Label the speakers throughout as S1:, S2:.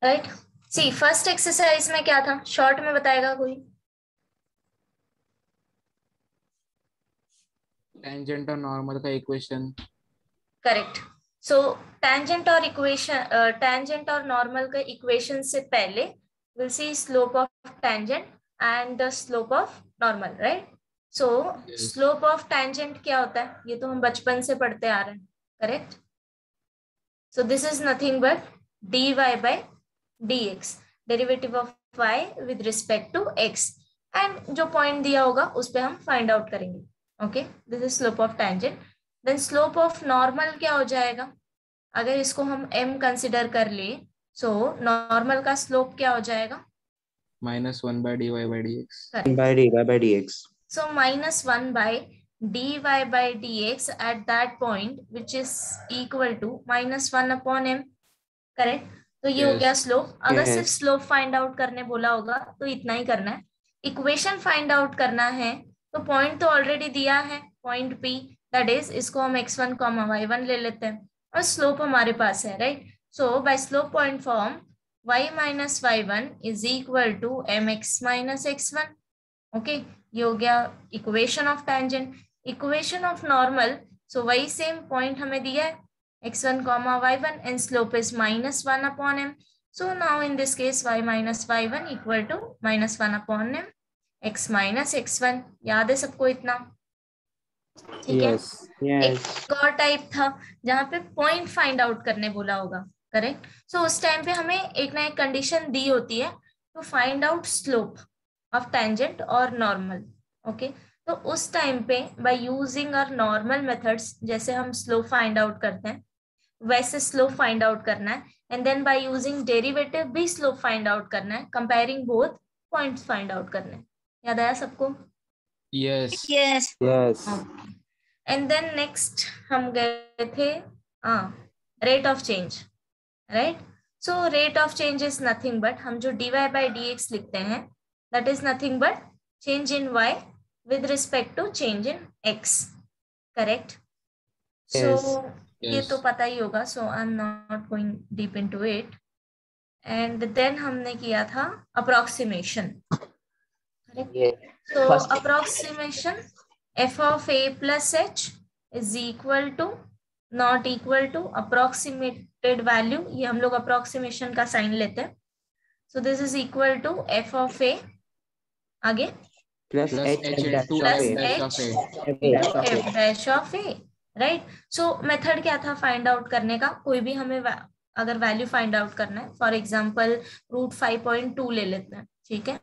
S1: Right. सी first exercise में क्या था, शॉर्ट में बताएगा कोई?
S2: टेंजेंट और नॉर्मल का इक्वेशन।
S1: करेक्ट। सो टेंजेंट और नॉर्मल का इक्वेशन से पहले will see slope of tangent and the slope of normal, right. So
S2: Yes.
S1: Slope of tangent क्या होता है, ये तो हम बचपन से पढ़ते आ रहे हैं, correct. So this is nothing but dy by dx, derivative of y with respect to x, and जो पॉइंट दिया होगा उस पे हम फाइंड आउट करेंगे। Okay, this is slope of tangent. Then slope of normal क्या हो जाएगा, अगर इसको हम m कंसिडर कर ले, सो नॉर्मल का स्लोप क्या हो जाएगा?
S2: -1 by dy by dx.
S3: by dy by dx.
S1: So -1 by dy by dx at that point which is equal to -1 upon m, correct. तो ये हो गया
S2: Yes.
S1: स्लोप। अगर
S3: Yes.
S1: सिर्फ स्लोप फाइंड आउट करने बोला होगा तो इतना ही करना है। इक्वेशन फाइंड आउट करना है तो पॉइंट तो ऑलरेडी दिया है, पॉइंट P, दैट इज इसको हम x1 y1 ले लेते हैं और स्लोप हमारे पास है, right. So by slope point form y minus y1 is equal to mx minus x1। Okay, ये हो गया equation of tangent. Equation of normal, so वही सेम पॉइंट हमें दिया है x1 y1 and slope is -1 upon m. So now in this case y minus y1 equal to -1 upon m, x minus x1। याद है सबको इतना? ठीक है।
S3: Yes. Yes.
S1: एक और टाइप था जहां पे पॉइंट फाइंड आउट करने बोला होगा, करेक्ट। सो उस टाइम पे हमें एक ना एक कंडीशन दी होती है to find out slope of tangent और नॉर्मल। ओके, तो उस टाइम पे by using our normal methods, जैसे हम स्लोप फाइंड आउट करते हैं वैसे स्लोप फाइंड आउट करना है, and then by using derivative भी स्लोप फाइंड आउट करना है, comparing both points find out करने हैं। याद आया सबको?
S2: Yes.
S4: Yes.
S3: Yes.
S1: And then next हम गए थे rate of change, right. So rate of change is nothing but, हम जो dy by dx लिखते हैं that is nothing but change in y with respect to change in x, correct. So ये तो पता ही होगा, so I am not going deep into it. And then हमने किया था अप्रोक्सीमेशन, तो approximation f of a plus h is equal to not equal to approximated value, ये हम लोग अप्रोक्सीमेशन का साइन लेते हैं। So this is equal to f of a, आगे
S3: Plus h
S2: into
S1: plus
S2: dash of
S1: h
S2: a.
S1: f dash of a, right. So method क्या था find out करने का, कोई भी हमें अगर वैल्यू फाइंड आउट करना है, फॉर एग्जांपल √5.2 ले लेते हैं, ठीक है।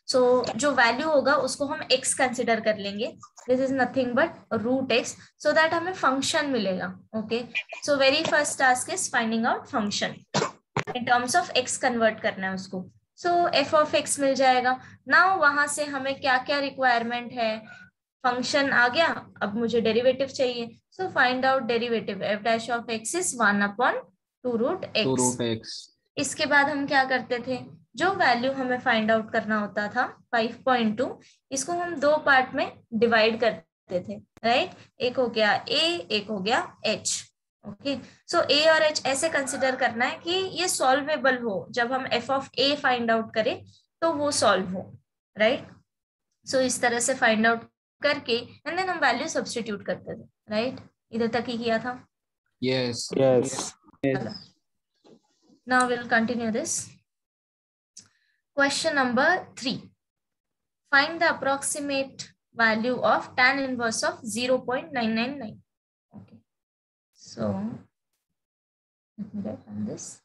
S1: सो जो वैल्यू होगा उसको हम x कंसिडर कर लेंगे, this is nothing but √x, so that हमें फंक्शन मिलेगा। Okay, so very first task is finding out function, in terms of x convert करना है उसको। सो f of x मिल जाएगा। नाउ वहां से हमें क्या क्या रिक्वायरमेंट है, फंक्शन आ गया, अब मुझे डेरिवेटिव चाहिए, so find out derivative f dash of x is 1/2√x। इसके बाद हम क्या करते थे, जो वैल्यू हमें फाइंड आउट करना होता था 5.2, इसको हम दो पार्ट में डिवाइड करते थे, राइट। एक हो गया a, एक हो गया h। ओके, सो a और h ऐसे कंसिडर करना है कि ये सॉल्वेबल हो, जब हम f of a find out करें तो वो सॉल्व हो, राइट। सो इस तरह से फाइंड आउट करके एंड देन हम वैल्यू सब्स्टिट्यूट करते थे, राइट। इधर तक ही किया था।
S2: Yes.
S3: Yes.
S1: Now we'll continue this. Question number 3. Find the approximate value of tan inverse of 0.999. Okay. So let me write on this.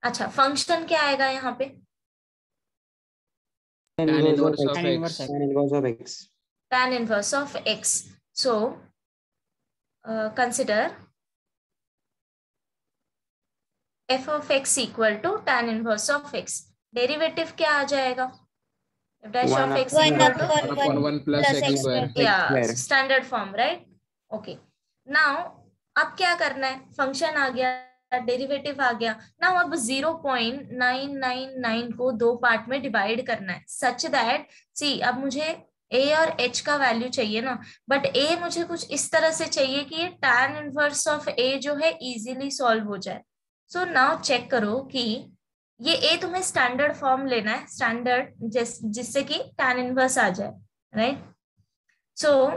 S1: अच्छा, फंक्शन क्या आएगा यहाँ पे?
S3: Tan
S2: Tan
S3: inverse
S2: inverse
S3: of
S2: of
S3: x.
S2: x.
S3: Tan inverse of x.
S1: Tan inverse of x. So consider f of x equal to tan inverse of x. Derivative क्या आ जाएगा? f dash of x equal to
S2: 1/1 plus x square.
S1: yeah, standard form, right? Okay. Now अब क्या करना है, function आ गया, derivative आ गया। Now अब 0.999 को दो पार्ट में डिवाइड करना है, सच दैट सी अब मुझे ए और एच का वैल्यू चाहिए ना, बट ए मुझे कुछ इस तरह से चाहिए कि ये tan इनवर्स ऑफ ए जो है इजीली सॉल्व हो जाए। सो नाउ चेक करो कि ये ए तुम्हें स्टैंडर्ड फॉर्म लेना है, स्टैंडर्ड जिससे कि tan इनवर्स आ जाए, राइट? सो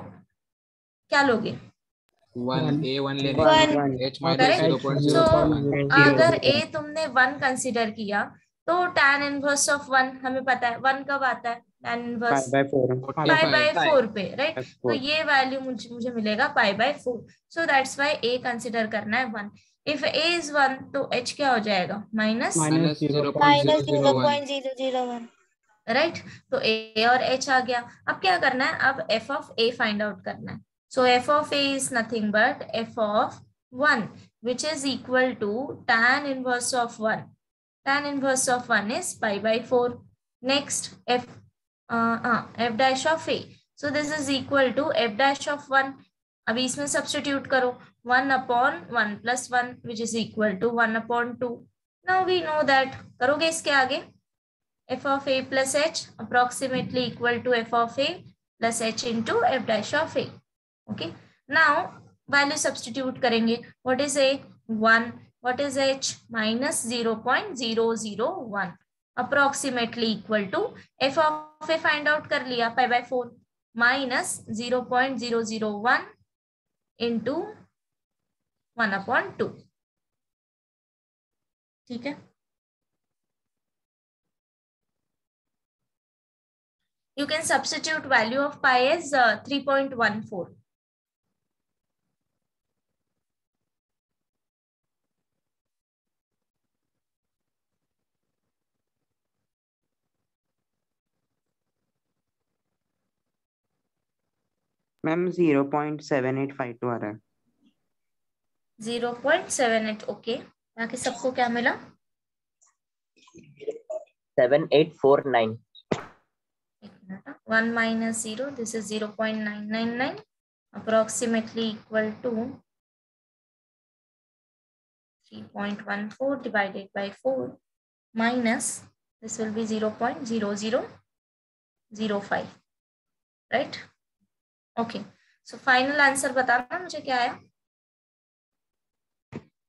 S1: क्या लोगे?
S2: 1 A1 लेने
S4: One.
S2: के
S3: One.
S2: H minus
S1: Correct?
S2: 0.001
S3: And
S1: अगर
S3: 0.01.
S1: ए तुमने 1 कंसिडर किया तो tan इनवर्स ऑफ 1 हमें पता है 1 कब आता है, tan
S3: Pi
S1: inverse
S3: by 4.
S1: Pi by
S2: 45
S1: 4 पे, राइट?
S3: By
S1: तो
S3: 4.
S1: ये वैल्यू मुझे मिलेगा pi by 4। So that's why A consider करना है 1। इफ ए इज 1 तो एच क्या हो जाएगा? Minus,
S2: minus
S4: Minus
S2: 0.001
S4: 0.001.
S1: राइट? तो ए और एच आ गया। अब क्या करना है? अब F of A find out करना है। So F of A is nothing but F of 1 which is equal to tan inverse of 1. Tan inverse of 1 is pi by 4. Next, f dash of a. So this is equal to f dash of 1. अब इसमें substitute करो, 1 upon 1 plus 1 which is equal to 1 upon 2. Now we know that, करोगे इसके आगे, f of a plus h approximately equal to f of a plus h into f dash of a. Okay. Now value substitute करेंगे. What is a? 1. What is h? Minus 0.001 approximately equal to f of a find out कर लिया pi by 4 minus 0.001 into 1 upon 2. ठीक है? You can substitute value of pi as 3.14.
S3: Ma'am 0.7852 आ रहा है।
S1: 0.78. Okay, बाकी सबको क्या मिला?
S5: 7849.
S1: 1 minus 0, this is 0.999 approximately equal to 3.14 divided by 4 minus this will be 0.0005, right? Okay, so final answer बताना मुझे क्या आया?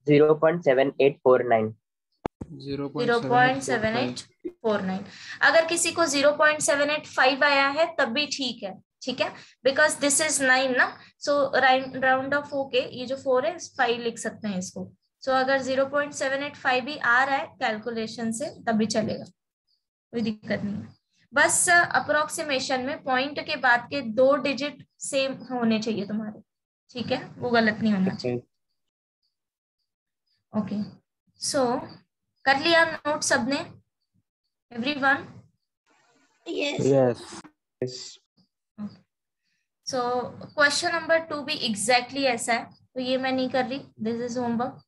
S5: 0.7849.
S1: 0.7849। अगर किसी को 0.785 आया है तब भी ठीक है, ठीक है, बिकॉज दिस इज 9 ना, सो राउंड ऑफ होके ये जो 4 है 5 लिख सकते हैं इसको। सो अगर 0.785 भी आ रहा है कैलकुलेशन से तब भी चलेगा, कोई दिक्कत नहीं है। बस अप्रोक्सीमेशन में पॉइंट के बाद के 2 डिजिट सेम होने चाहिए तुम्हारे, ठीक है, वो गलत नहीं होना चाहिए। ओके, सो कर लिया नोट सबने? Everyone?
S4: Yes.
S3: Yes.
S1: So question number 2 भी एग्जैक्टली ऐसा है, तो ये मैं नहीं कर रही, this is homework.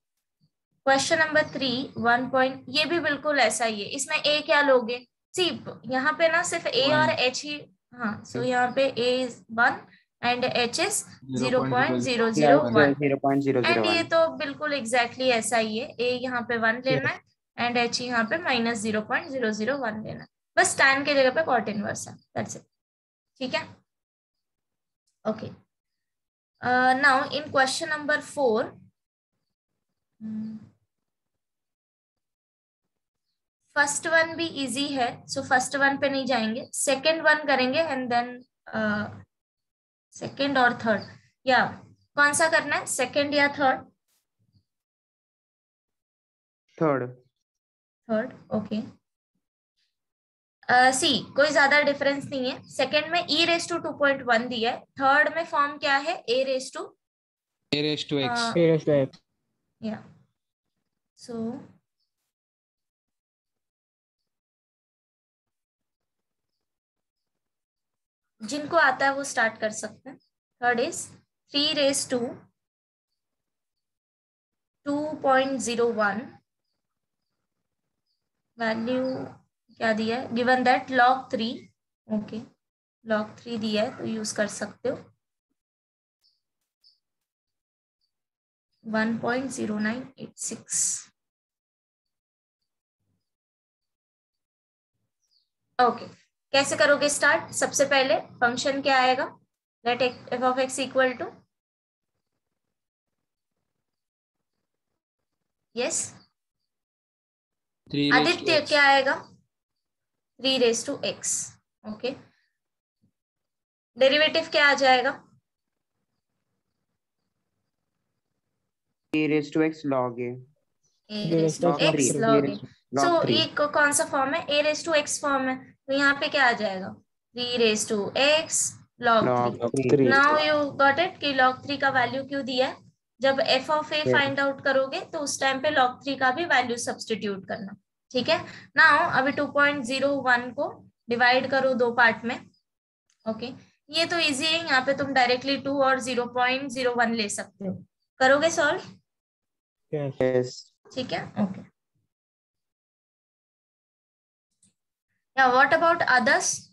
S1: Question number 3 1 point, ये भी बिल्कुल ऐसा ही है। इसमें ए क्या लोगे? सी यहाँ पे ना सिर्फ ए और एच ही, हाँ, सो यहाँ पे a is 1 and h is 0.001 and ये तो बिल्कुल एग्जैक्टली ऐसा ही है। ए यहाँ पे 1 लेना है एंड एच यहाँ पे माइनस 0.001 लेना है, बस tan के जगह पे cot इनवर्स है, दैट्स इट, ठीक है? Okay, now in question number 4 first one भी इजी है, सो फर्स्ट वन पे नहीं जाएंगे, सेकंड वन करेंगे एंड देन सेकंड और थर्ड, या कौन सा करना है, सेकंड या third?
S3: Third.
S1: Third, okay. See कोई ज्यादा डिफरेंस नहीं है, सेकंड में e रेस टू 2.1 दिया है, थर्ड में फॉर्म क्या है, a रेस टू
S2: x।
S1: या सो जिनको आता है वो स्टार्ट कर सकते हैं। Third is 3 raise to 2.01, value क्या दिया है, given that log 3, okay, log 3 दिया है तो यूज कर सकते हो, 1.0986। ओके, कैसे करोगे स्टार्ट? सबसे पहले फंक्शन क्या आएगा? Let f of x equal to, yes Aditya, क्या आएगा? 3 raise to x. Okay, derivative क्या आ जाएगा?
S3: a raised to x log a
S1: a raise to
S3: log
S1: x
S3: 3
S1: log a. So
S3: log 3
S1: ये कौन सा फॉर्म है? A raise to x form है, तो यहाँ पे क्या आ जाएगा? 3 raise to x log 3।
S3: log 3
S1: now you got it कि log 3 का वैल्यू क्यों दिया है? जब f of A find out करोगे तो उस टाइम पे log 3 का भी वैल्यू सब्सटीट्यूट करना। ठीक है, नाउ अभी 2.01 को डिवाइड करो दो पार्ट में। ओके, ये तो इजी है, यहाँ पे तुम डायरेक्टली 2 और 0.01 ले सकते हो। करोगे सॉल्व?
S3: yes
S1: ठीक है, ओके। या व्हाट अबाउट अदर्स?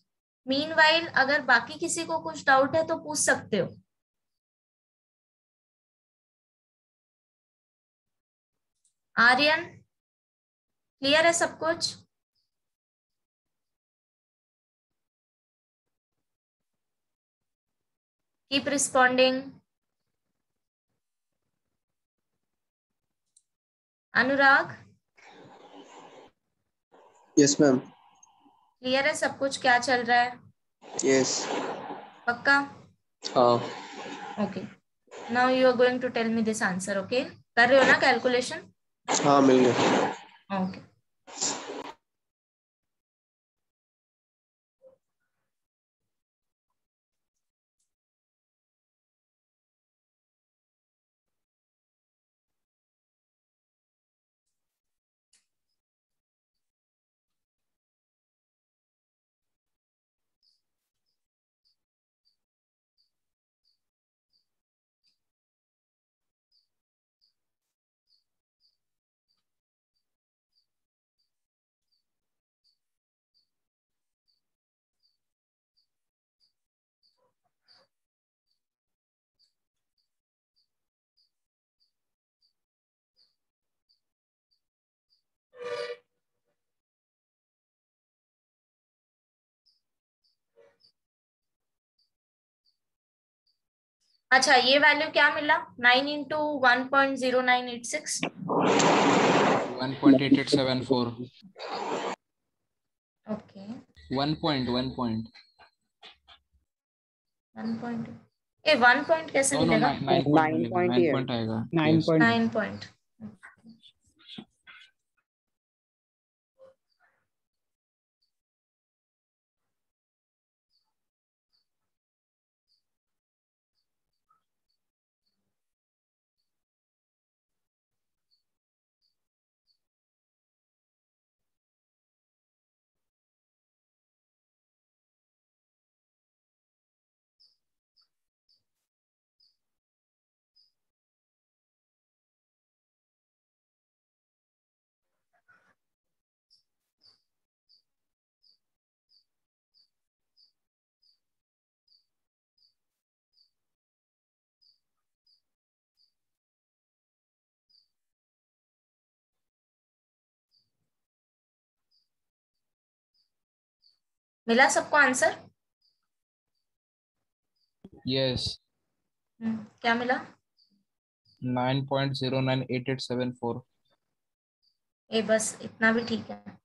S1: मीनवाइल अगर बाकी किसी को कुछ डाउट है तो पूछ सकते हो। आर्यन, क्लियर है सब कुछ? Keep responding. Anurag,
S6: yes ma'am.
S1: Clear है सब कुछ क्या चल रहा है?
S6: यस।
S1: पक्का?
S6: हाँ।
S1: Okay, now you are going to tell me this answer. Okay, कर रहे हो ना कैलकुलेशन?
S6: हाँ मिल गया।
S1: ओके, अच्छा ये वैल्यू क्या मिला? 9 into 1.0986
S2: 1.8874
S1: okay
S2: 1 point 1 point
S1: 1 point. A 1 point कैसे
S2: no no
S1: मिलेगा?
S2: 9 point
S3: 9
S2: मिलेगा
S3: point
S2: 9
S3: ही है
S2: point आएगा
S7: 9
S2: yes
S7: point
S1: 9 पॉइंट। मिला सबको आंसर?
S2: yes
S1: क्या मिला?
S2: 9.098874
S1: ए बस इतना भी ठीक है।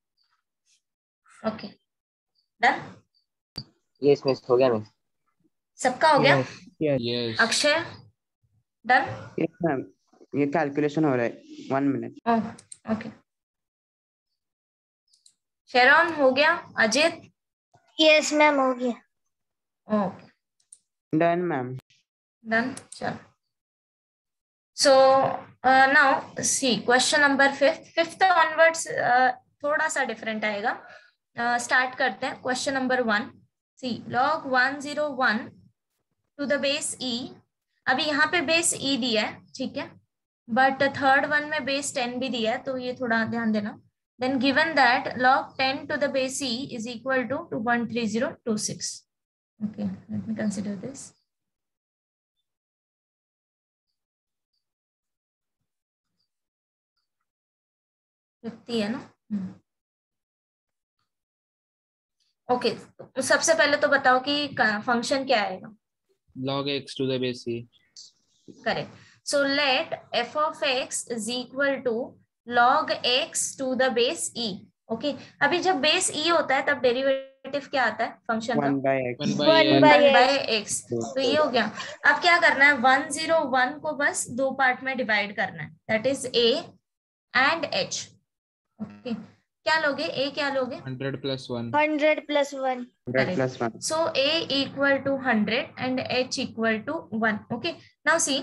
S1: ओके डन,
S5: यस मिस हो गया मिस।
S1: सबका हो गया?
S2: yes
S1: Akshay done?
S3: yes ma'am ये कैलकुलेशन हो रहा है 1 minute
S1: ओह ओके, शेरॉन हो गया? अजित?
S4: यस मैम हो गया।
S1: ओके
S3: done मैम
S1: डन, चलो। So now see question number fifth onwards थोड़ा सा डिफरेंट आएगा। स्टार्ट करते हैं question number 1। See log 101 to the base e. अभी यहाँ पे बेस ई दिया है, ठीक है, बट थर्ड वन में बेस 10 भी दिया है, तो ये थोड़ा ध्यान देना। Then given that log 10 to the base e is equal to 2.3026। Okay let me consider this. Fifty है ना? ओके, सबसे पहले तो बताओ कि फंक्शन क्या आएगा.
S2: log x to the base e.
S1: Correct. So let f of x is equal to log x to the base e. Okay, अभी जब बेस e होता है तब डेरिवेटिव क्या आता है फंक्शन का?
S3: 1 by x.
S2: 1 by
S4: 1
S2: x.
S4: by
S1: 1 by
S4: x.
S1: x. तो ये हो गया. अब क्या करना है, 101 को बस दो पार्ट में डिवाइड करना है, that is a and h. Okay, क्या लोगे? a क्या लोगे?
S2: 100 plus 1.
S4: 100 plus 1.
S3: 100 plus 1.
S1: So a equal to 100 and h equal to 1. Okay, now see,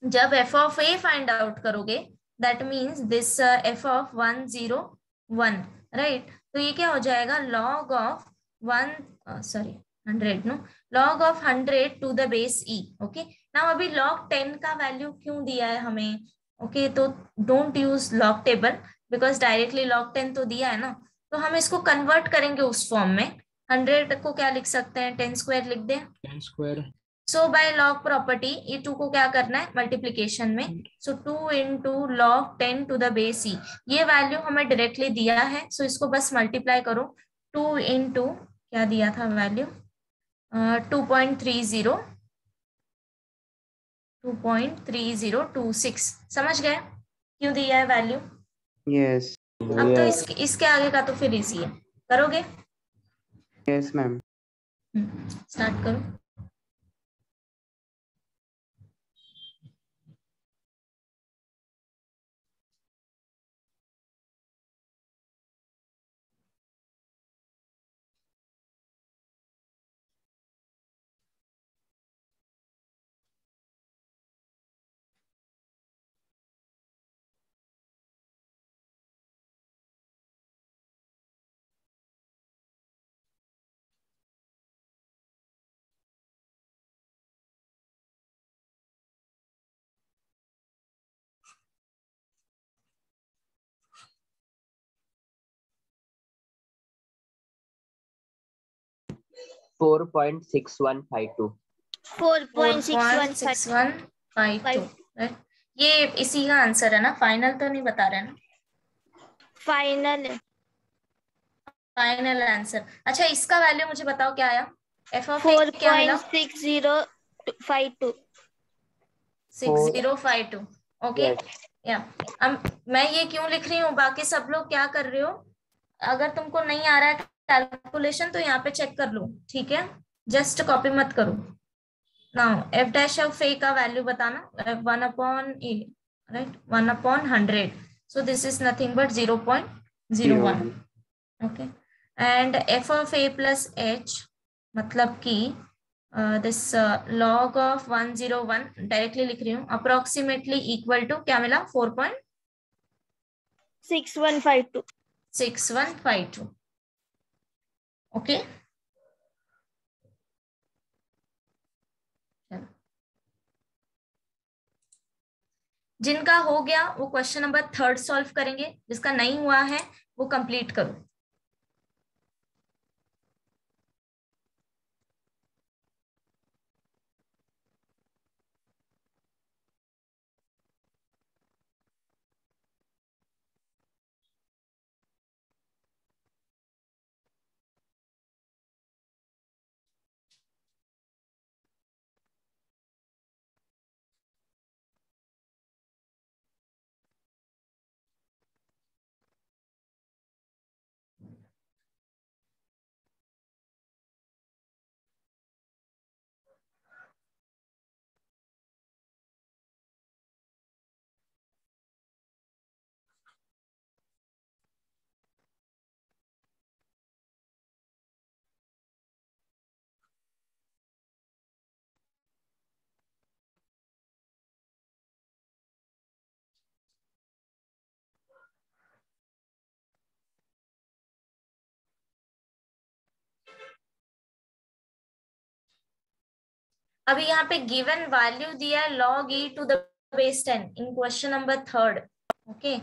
S1: जब f of a find out करोगे, that means this f of 101, right? तो ये क्या हो जाएगा, log of 100 no, log of 100 to the base e. Okay, now अभी log 10 का value क्यों दिया है हमें? ओके, तो don't use log table because directly log 10 तो दिया है ना, तो हम इसको कन्वर्ट करेंगे उस फॉर्म में. 100 को क्या लिख सकते हैं, 10 स्क्वायर लिख दें.
S2: 10 square.
S1: So by log property ये 2 को क्या करना है, मल्टीप्लीकेशन में. सो 2 into log 10 to the base e, ये वैल्यू हमें डायरेक्टली दिया है, सो इसको बस मल्टीप्लाई करो. 2 into क्या दिया था वैल्यू, 2.3026. समझ गए क्यों दिया है वैल्यू?
S3: Yes.
S1: अब तो इसके आगे का तो फिर इजी है, करोगे?
S3: Yes, ma'am.
S1: स्टार्ट करो.
S5: फोर 4.6152.
S4: 4.6152.
S1: ये इसी का आंसर है ना, फाइनल तो नहीं बता रहे ना?
S4: फाइनल है.
S1: Final answer. अच्छा, इसका वैल्यू मुझे बताओ क्या आया? f of x क्या मिला?
S4: 4.6052.
S1: 6052. ओके, या अब मैं ये क्यों लिख रही हूँ, बाकी सब लोग क्या कर रहे हो? अगर तुमको नहीं आ रहा है कैलकुलेशन तो यहाँ पे चेक कर लो, ठीक है? जस्ट कॉपी मत करो. Now f dash of a का वैल्यू बताना, 1/a, right? 1/100. So this is nothing but 0.01. Okay, and f of a plus h मतलब कि दिस log of 101 डायरेक्टली लिख रही हूँ, अप्रोक्सीमेटली इक्वल टू क्या मिला,
S4: 4.6152.
S1: 4.6152. ओके, जिनका हो गया वो क्वेश्चन नंबर 3 सॉल्व करेंगे, जिसका नहीं हुआ है वो कंप्लीट करो. अभी यहाँ पे गिवन वैल्यू दिया है log e to the base 10 in question number 3. Okay,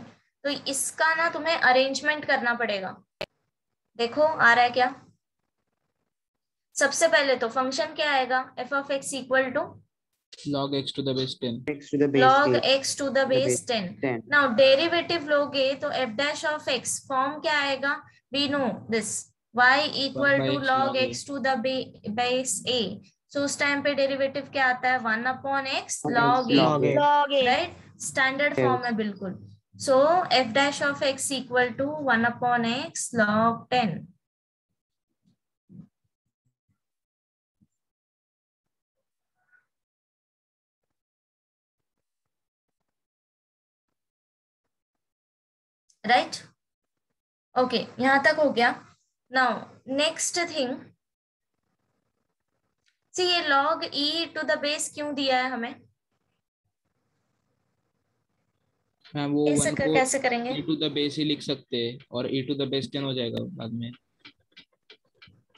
S1: तो इसका ना तुम्हें अरेंजमेंट करना पड़ेगा. देखो आ रहा है क्या? सबसे पहले तो फंक्शन क्या आएगा, f of x equal to
S2: log x to the base 10.
S3: X to the base
S1: log
S3: 10.
S1: x to the base 10.
S3: 10.
S1: Now derivative लोगे तो f dash of x form क्या आएगा, we know this y equal
S2: by
S1: to
S2: x
S1: log
S2: log a.
S1: X to the base a, so उस time पे derivative क्या आता है 1 upon x log a,
S3: log a.
S4: log a,
S1: right, standard form है बिल्कुल. So f dash of x equal to 1 upon x log 10. Right, okay, यहां तक हो गया. नाउ नेक्स्ट थिंग, सी ये log e to the base क्यों दिया है हमें,
S2: मैम वो
S1: कैसे
S2: 1 को
S1: कैसे करेंगे?
S2: e टू द बेस ही लिख सकते हैं और e टू द बेस 10 हो जाएगा बाद में.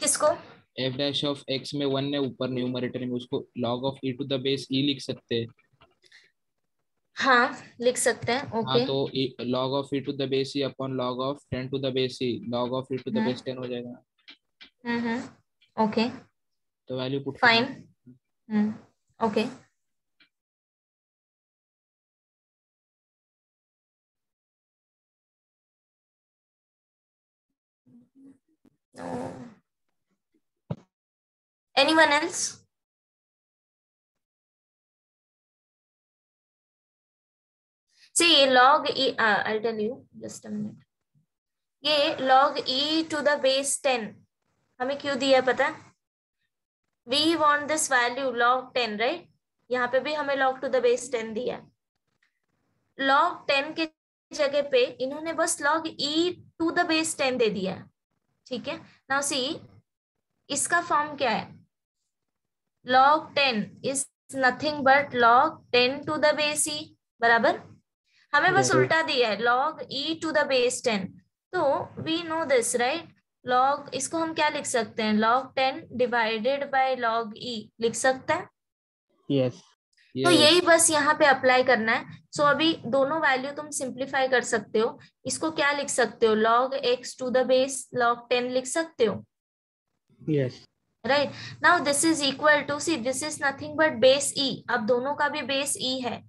S1: किसको?
S2: f डैश ऑफ x में 1 है ऊपर न्यूमरेटर में, उसको log of e to the base e लिख सकते हैं.
S1: हाँ लिख सकते हैं.
S2: हाँ
S1: ओके,
S2: तो log of e to the base e upon log of 10 to the base e, log of e to the base 10 हो जाएगा.
S1: ओके
S2: तो value put
S1: fine. Okay, anyone else? See log e, I'll tell you just a minute. ये log e to the base 10 हमें क्यों दिया है पता है? We want this value log 10, right? यहाँ पे भी हमें log to the base 10 दिया है. log 10 के जगह पे इन्होंने बस log e to the base 10 दे दिया है. ठीक है, now see इसका फॉर्म क्या है? log 10 is nothing but log 10 to the base e, बराबर. हमें बस उल्टा दिया है log e to the base 10. तो we know this, right? log, इसको हम क्या लिख सकते हैं? log 10 divided by log e लिख सकते हैं.
S3: Yes.
S1: तो यही बस यहाँ पे अप्लाई करना है. सो अभी दोनों वैल्यू तुम सिंप्लीफाई कर सकते हो. इसको क्या लिख सकते हो? log x to the base log 10 लिख सकते हो.
S3: Yes.
S1: Right, now this is equal to, see this is nothing but base e. अब दोनों का भी बेस e है.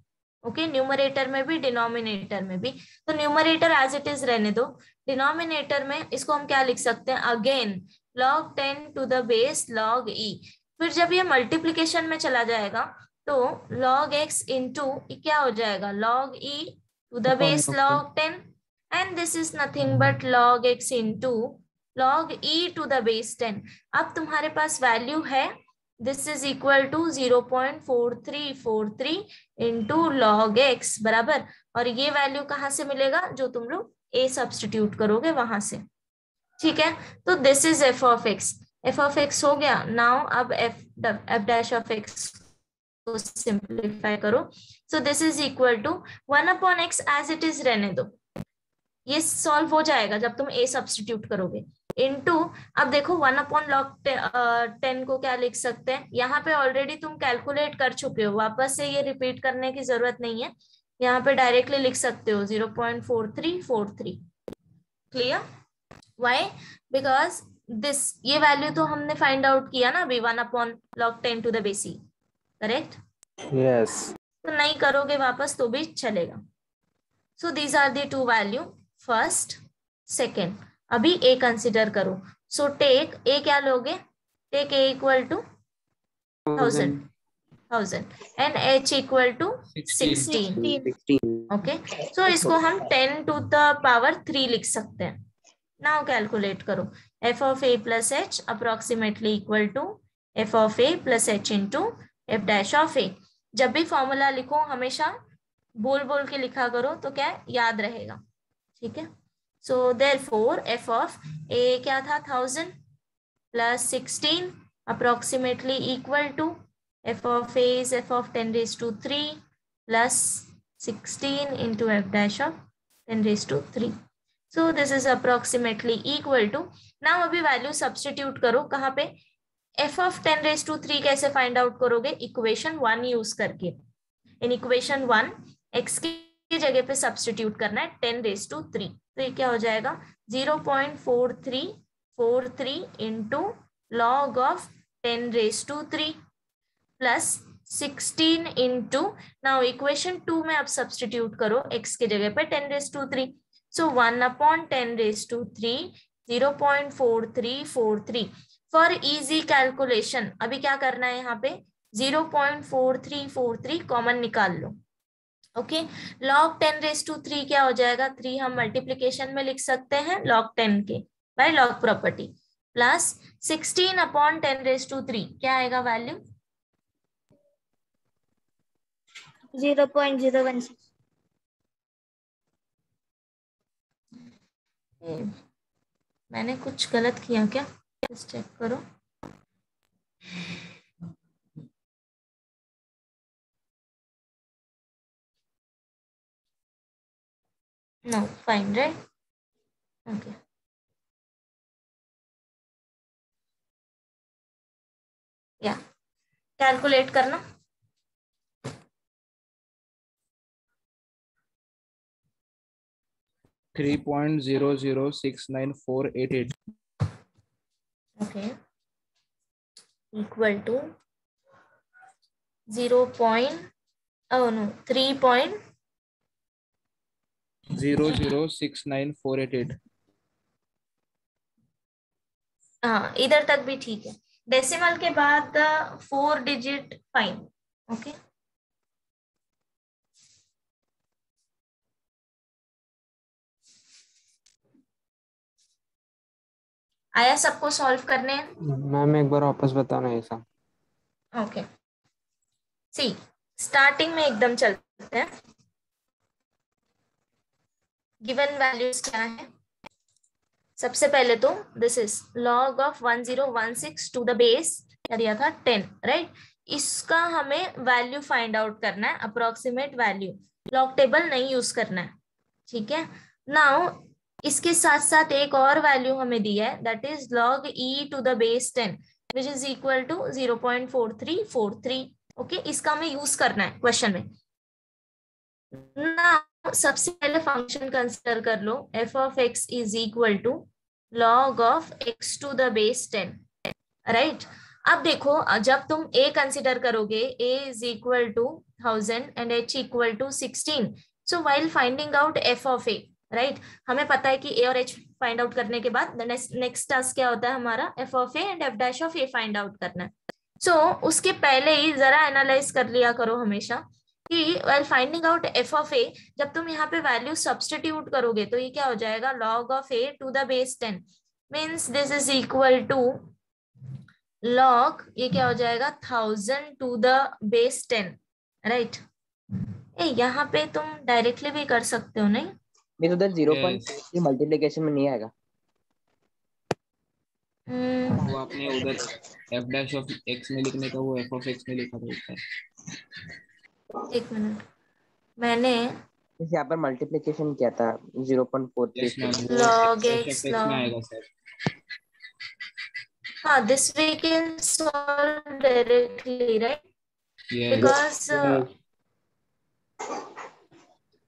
S1: ओके, न्यूमरेटर में भी डिनोमिनेटर में भी. तो न्यूमरेटर एज इट इज रहने दो. डिनोमिनेटर में इसको हम क्या लिख सकते हैं? Again log 10 to the base log e. फिर जब ये मल्टीप्लीकेशन में चला जाएगा तो log x इंटू क्या हो जाएगा? log e to the base log 10, and this is nothing but log x into log e to the base 10. अब तुम्हारे पास वैल्यू है, this is equal to 0.4343 into log x बराबर. और ये वैल्यू कहाँ से मिलेगा? जो तुम लोग a सब्स्टिट्यूट करोगे वहां से. ठीक है, तो this is f of x. f of x हो गया. नाउ अब f डैश ऑफ x को सिंप्लीफाई करो. So this is equal to 1 upon x as it is रहने दो. ये सॉल्व हो जाएगा जब तुम a सब्स्टिट्यूट करोगे. इनटू, अब देखो 1 अपॉन log 10 को क्या लिख सकते हैं? यहाँ पे ऑलरेडी तुम कैलकुलेट कर चुके हो, वापस से ये रिपीट करने की जरूरत नहीं है. यहाँ पे डायरेक्टली लिख सकते हो 0.4343. क्लियर? व्हाई? बिकॉज दिस, ये वैल्यू तो हमने फाइंड आउट किया ना अभी, 1 upon log 10 to the base e. Correct?
S3: Yes.
S1: तो नहीं करोगे वापस तो भी चलेगा. So these are the two value, first second. अभी a कंसिडर करो. सो टेक a, क्या लोगे? Take a equal to 1000 and h equal to 16. Okay, so इसको हम 10 टू द पावर 3 लिख सकते हैं. नाउ कैलकुलेट करो. f of a plus h approximately equal to f of a plus h into f dash of a. जब भी formula लिखो हमेशा बोल बोल के लिखा करो तो क्या याद रहेगा. ठीक है, so therefore f of a क्या था? 1000 plus 16 approximately equal to f of a is f of 10 raised to 3 plus 16 into f dash of 10 raised to 3. So this is approximately equal to, now अभी value substitute करो. कहाँ पे? f of 10 raised to 3 कैसे find out करोगे? Equation 1 use करके. In equation 1 x की जगह पे सब्स्टिट्यूट करना है 10 raised to 3. तो ये क्या हो जाएगा? 0.4343 into log of 10 raised to 3 plus 16 into, now equation 2 में आप सब्स्टिट्यूट करो x की जगह पे 10 raised to 3. So 1 upon 10 raised to 3 0.4343 for easy calculation. अभी क्या करना है यहाँ पे 0.4343 कॉमन निकाल लो। ओके, log 10⁻³ क्या हो जाएगा, 3 हम मल्टीप्लीकेशन में लिख सकते हैं log 10 के बाय log प्रॉपर्टी, प्लस 16/10⁻³ क्या आएगा वैल्यू
S4: 0.016।
S1: मैंने कुछ गलत किया क्या, जस्ट चेक करो। No, fine, right? Okay. Yeah. Calculate करना।
S2: $3.00694888
S1: Okay. Equal to
S2: 0.0069488।
S1: हाँ, इधर तक भी ठीक है। डेसिमल के बाद 4 डिजिट फाइन। ओके, आया सबको सॉल्व करने?
S3: मैम एक बार वापस बताना ऐसा।
S1: ओके, सी स्टार्टिंग में एकदम चलते हैं। गिवन वैल्यूज क्या है, सबसे पहले तो this is log of 1016 to the base क्या दिया था 10, राइट। इसका हमें वैल्यू फाइंड आउट करना है, अप्रोक्सीमेट वैल्यू। लॉग टेबल नहीं यूज करना है, ठीक है। नाउ इसके साथ साथ एक और वैल्यू हमें दी है, that is log e to the base 10 which is equal to 0.4343। Okay, इसका हमें यूज करना है क्वेश्चन में। नाउ सबसे पहले फंक्शन कंसिडर कर लो, f of x is equal to log of x to the base 10, right. अब देखो, जब तुम a कंसिडर करोगे, a is equal to 1000 and h equal to 16, so while finding out f of a, right, हमें पता है कि a और h फाइंड आउट करने के बाद नेक्स्ट टास्क क्या होता है हमारा, f of a and f dash of a find out करना है। सो उसके पहले ही जरा एनालाइज कर लिया करो हमेशा कि while finding out f of a, जब तुम यहाँ पे वैल्यू सब्स्टिट्यूट करोगे तो ये क्या हो जाएगा, log of a to the base 10 means this is equal to log, ये क्या हो जाएगा 1000 टू द बेस 10, राइट। यहाँ पे तुम डायरेक्टली भी कर सकते हो, नहीं
S5: नहीं तो उधर 0.3 मल्टीप्लिकेशन में नहीं आएगा।
S2: वो आपने उधर f dash of x में लिखने का वो f of x में लिखा था।
S1: एक मिनट, मैंने
S5: यहाँ पर मल्टीप्लिकेशन किया था 0.43।
S1: log x
S2: में आएगा सर।
S1: हाँ, this we can solve directly, right?
S2: Yes.
S1: Because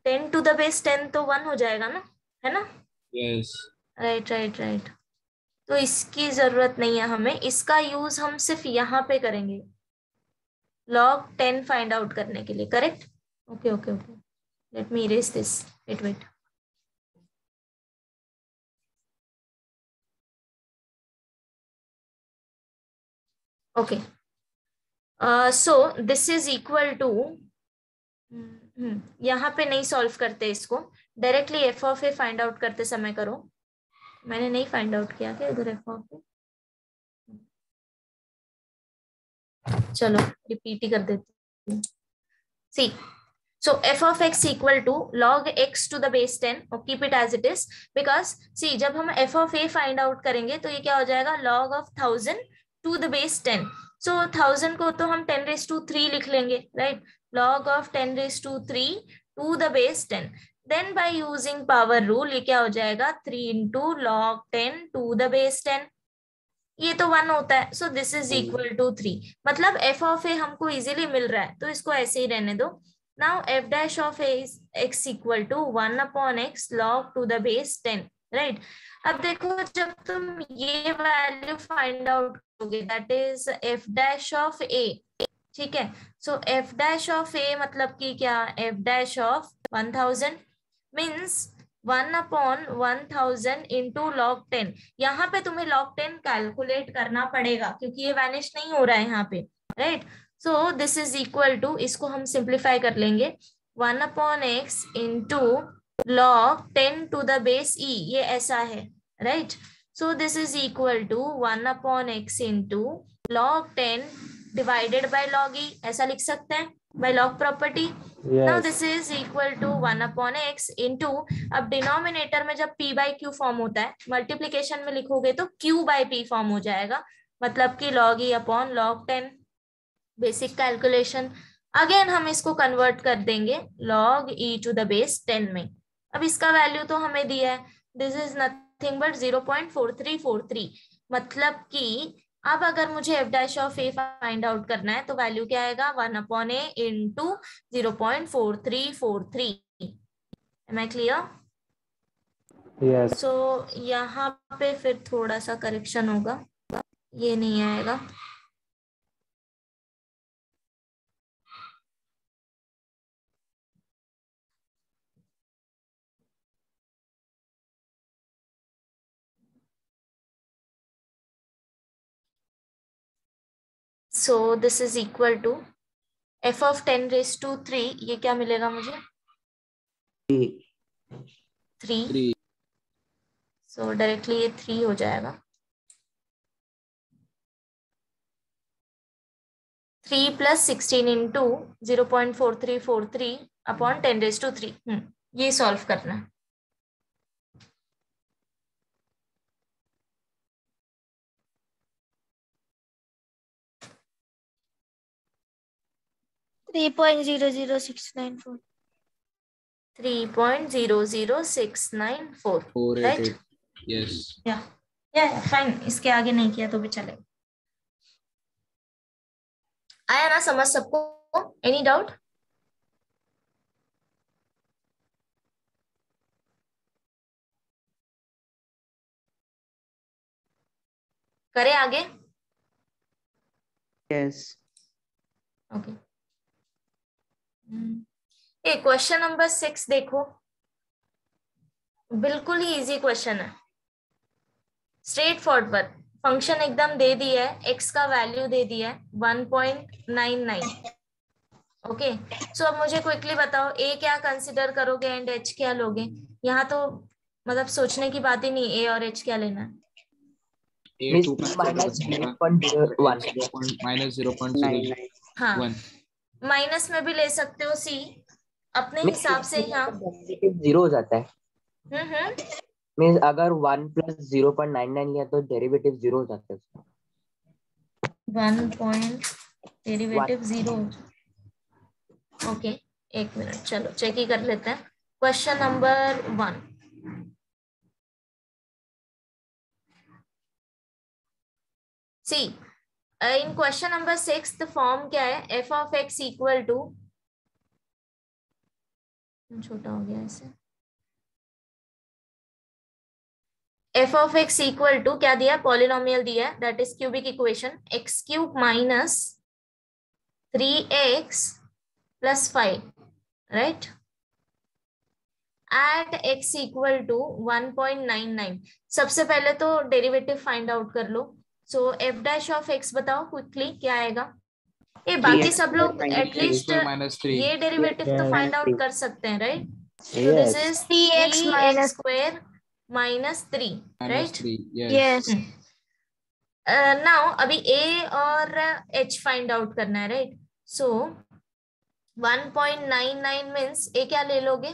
S1: 10 to the base 10 तो 1 हो जाएगा ना, है ना?
S2: Yes.
S1: Right right right. तो इसकी जरूरत नहीं है हमें, इसका यूज हम सिर्फ यहाँ पे करेंगे log 10 फाइंड आउट करने के लिए, correct. Okay okay okay, let me erase this, wait. Okay, so this is equal to, यहाँ पे नहीं सॉल्व करते इसको, directly f of a find out करते समय करो। मैंने नहीं फाइंड आउट किया क्या इधर f of a, चलो रिपीट ही कर देती हूँ। सी, so f of x equal to log x to the base 10 और keep it as it is, because see जब हम f of a find out करेंगे तो ये क्या हो जाएगा, log of 1000 to the base 10, so 1000 को तो हम 10⁻³ लिख लेंगे, right, log of 10⁻³ to the base 10, then by using power rule ये क्या हो जाएगा 3 into log 10 to the base 10, ये तो 1 होता है, so this is equal to 3, मतलब f of a हमको इजीली मिल रहा है तो इसको ऐसे ही रहने दो। Now f dash of a is x equal to 1 upon x log to the base 10, right? अब देखो जब तुम ये वैल्यू फाइंड आउट करोगे, that is f dash of a, ठीक है। So f dash of a मतलब कि क्या, f dash of 1000 means 1/1000 into log 10। यहाँ पे तुम्हें log 10 कैलकुलेट करना पड़ेगा क्योंकि ये वैनिश नहीं हो रहा है यहाँ पे, right. So this is equal to, इसको हम सिंप्लीफाई कर लेंगे, 1/x into log 10 to the base e, ये ऐसा है, right. So this is equal to 1/x into log 10 divided by log e, ऐसा लिख सकते हैं by log property। Now this is equal to 1/x into, अब डिनोमिनेटर में जब p by q फॉर्म होता है, मल्टीप्लीकेशन में लिखोगे तो q by p फॉर्म हो जाएगा, मतलब कि log e upon log 10। Basic calculation. Again हम इसको कन्वर्ट कर देंगे log e to the base 10 में। अब इसका वैल्यू तो हमें दिया है, दिस इज नथिंग बट 0.4343, मतलब कि अब अगर मुझे f dash of a find out करना है तो वैल्यू क्या आएगा, 1/a into 0.4343। Am I clear?
S7: Yes.
S1: So यहाँ पे फिर थोड़ा सा करेक्शन होगा, ये नहीं आएगा। So this is equal to f of 10 raised to 3, ये क्या मिलेगा मुझे, 3। So डायरेक्टली ये 3 हो जाएगा, 3 + 16 इंटू 0.4343 अपॉन 10 raised to 3। ये सॉल्व करना है।
S4: $3.00694.
S1: 3.00694, राइट?
S2: यस।
S1: या फाइन, इसके आगे नहीं किया तो भी चलेगा। आया ना समझ सबको? Any doubt? करें आगे?
S3: यस।
S1: ओके। ये क्वेश्चन नंबर 6 देखो, बिल्कुल ही इजी क्वेश्चन है, स्ट्रेट फॉरवर्ड। फंक्शन एकदम दे दिया है, x का वैल्यू दे दिया है 1.99। ओके, सो अब मुझे क्विकली बताओ a क्या कंसिडर करोगे एंड h क्या लोगे? यहाँ तो मतलब सोचने की बात ही नहीं, a और h क्या लेना है।
S5: -0.01।
S1: हाँ, माइनस में भी ले सकते हो c, अपने हिसाब से। यहाँ
S5: जीरो हो जाता है। मींस अगर 1 + 0.99 लिया तो डेरिवेटिव 0 हो जाता है उसका।
S1: 1 पॉइंट डेरिवेटिव 0। ओके, एक मिनट, चलो चेक ही कर लेते हैं। Question number 1, see in question number 6 the form क्या है, f of x equal to, छोटा हो गया ऐसे, f of x equal to क्या दिया, पॉलिनोमियल दिया है, that is cubic equation, x³ minus 3x + 5, right, at x equal to 1.99। सबसे पहले तो डेरिवेटिव फाइंड आउट कर लो। सो f डैश ऑफ x बताओ क्विकली क्या आएगा। ये बाकी सब लोग एटलीस्ट ये डेरिवेटिव तो फाइंड आउट कर सकते हैं, right? So this is 3x² - 3, right?
S4: Yes.
S1: Now अभी a और h फाइंड आउट करना है, राइट? सो 1.99 मीन्स a क्या ले लोगे,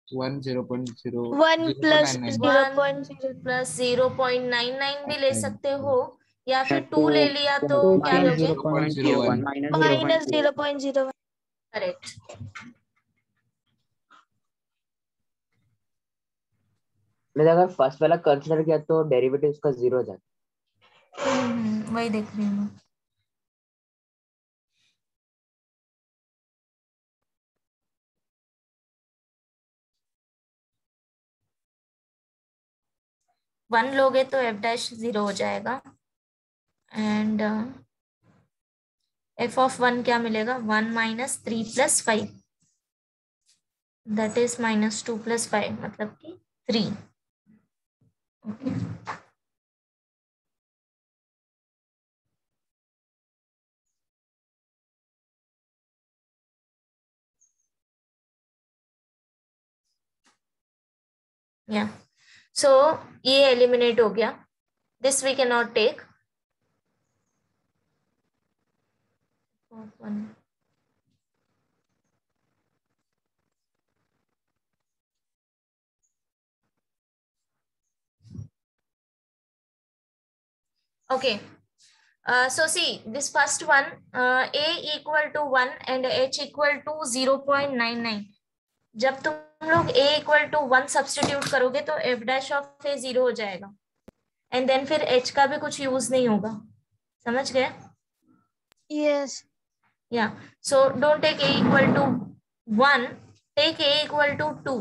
S2: 1 0.0
S4: 1 +
S1: 0.0 + 0.99 भी ले सकते हो, या फिर 2 ले लिया तो क्या लोगे,
S3: -0.01
S4: -0.01.
S1: करेक्ट।
S5: मैं अगर फर्स्ट वाला कंसीडर किया तो डेरिवेटिव उसका 0 हो जाता है।
S1: वही देख रही हूँ। वन लोगे तो f डैश 0 हो जाएगा, एंड f of 1 क्या मिलेगा, 1 - 3 + 5, दैट इज -2 + 5 मतलब कि 3. ओके या सो ये एलिमिनेट हो गया. This we can not take. Okay. So see this first one, a equal to 1 and h equal to 0.99. जब तुम लोग a equal to 1 सब्स्टिट्यूट करोगे तो f dash of a 0 हो जाएगा. एंड देन फिर h का भी कुछ यूज नहीं होगा. समझ गए?
S4: Yes.
S1: Yeah. So don't take a equal to 1. Take a equal to 2.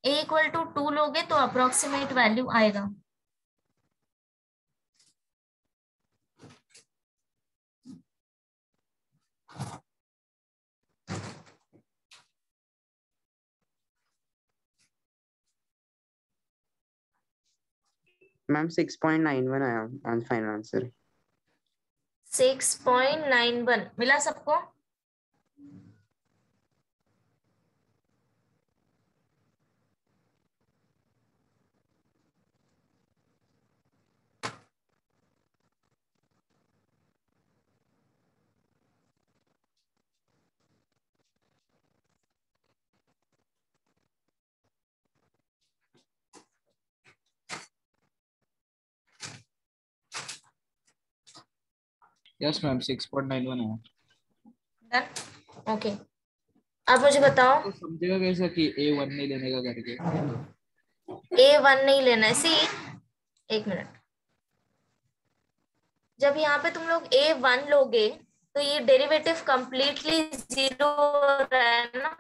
S1: a equal to 2 लोगे तो अप्रोक्सीमेट वैल्यू आएगा.
S3: मैम 6.91 आया ऑन फाइनल आंसर.
S1: 6.91 मिला सबको?
S2: यस मैम 6.91 है.
S1: डन. ओके अब मुझे बताओ
S2: तो समझेगा कैसे कि A1 नहीं लेने का करके?
S1: A1 नहीं लेना है. सी एक मिनट. जब यहाँ पे तुम लोग A1 लोगे तो ये डेरिवेटिव कंप्लीटली 0 हो रहा है ना?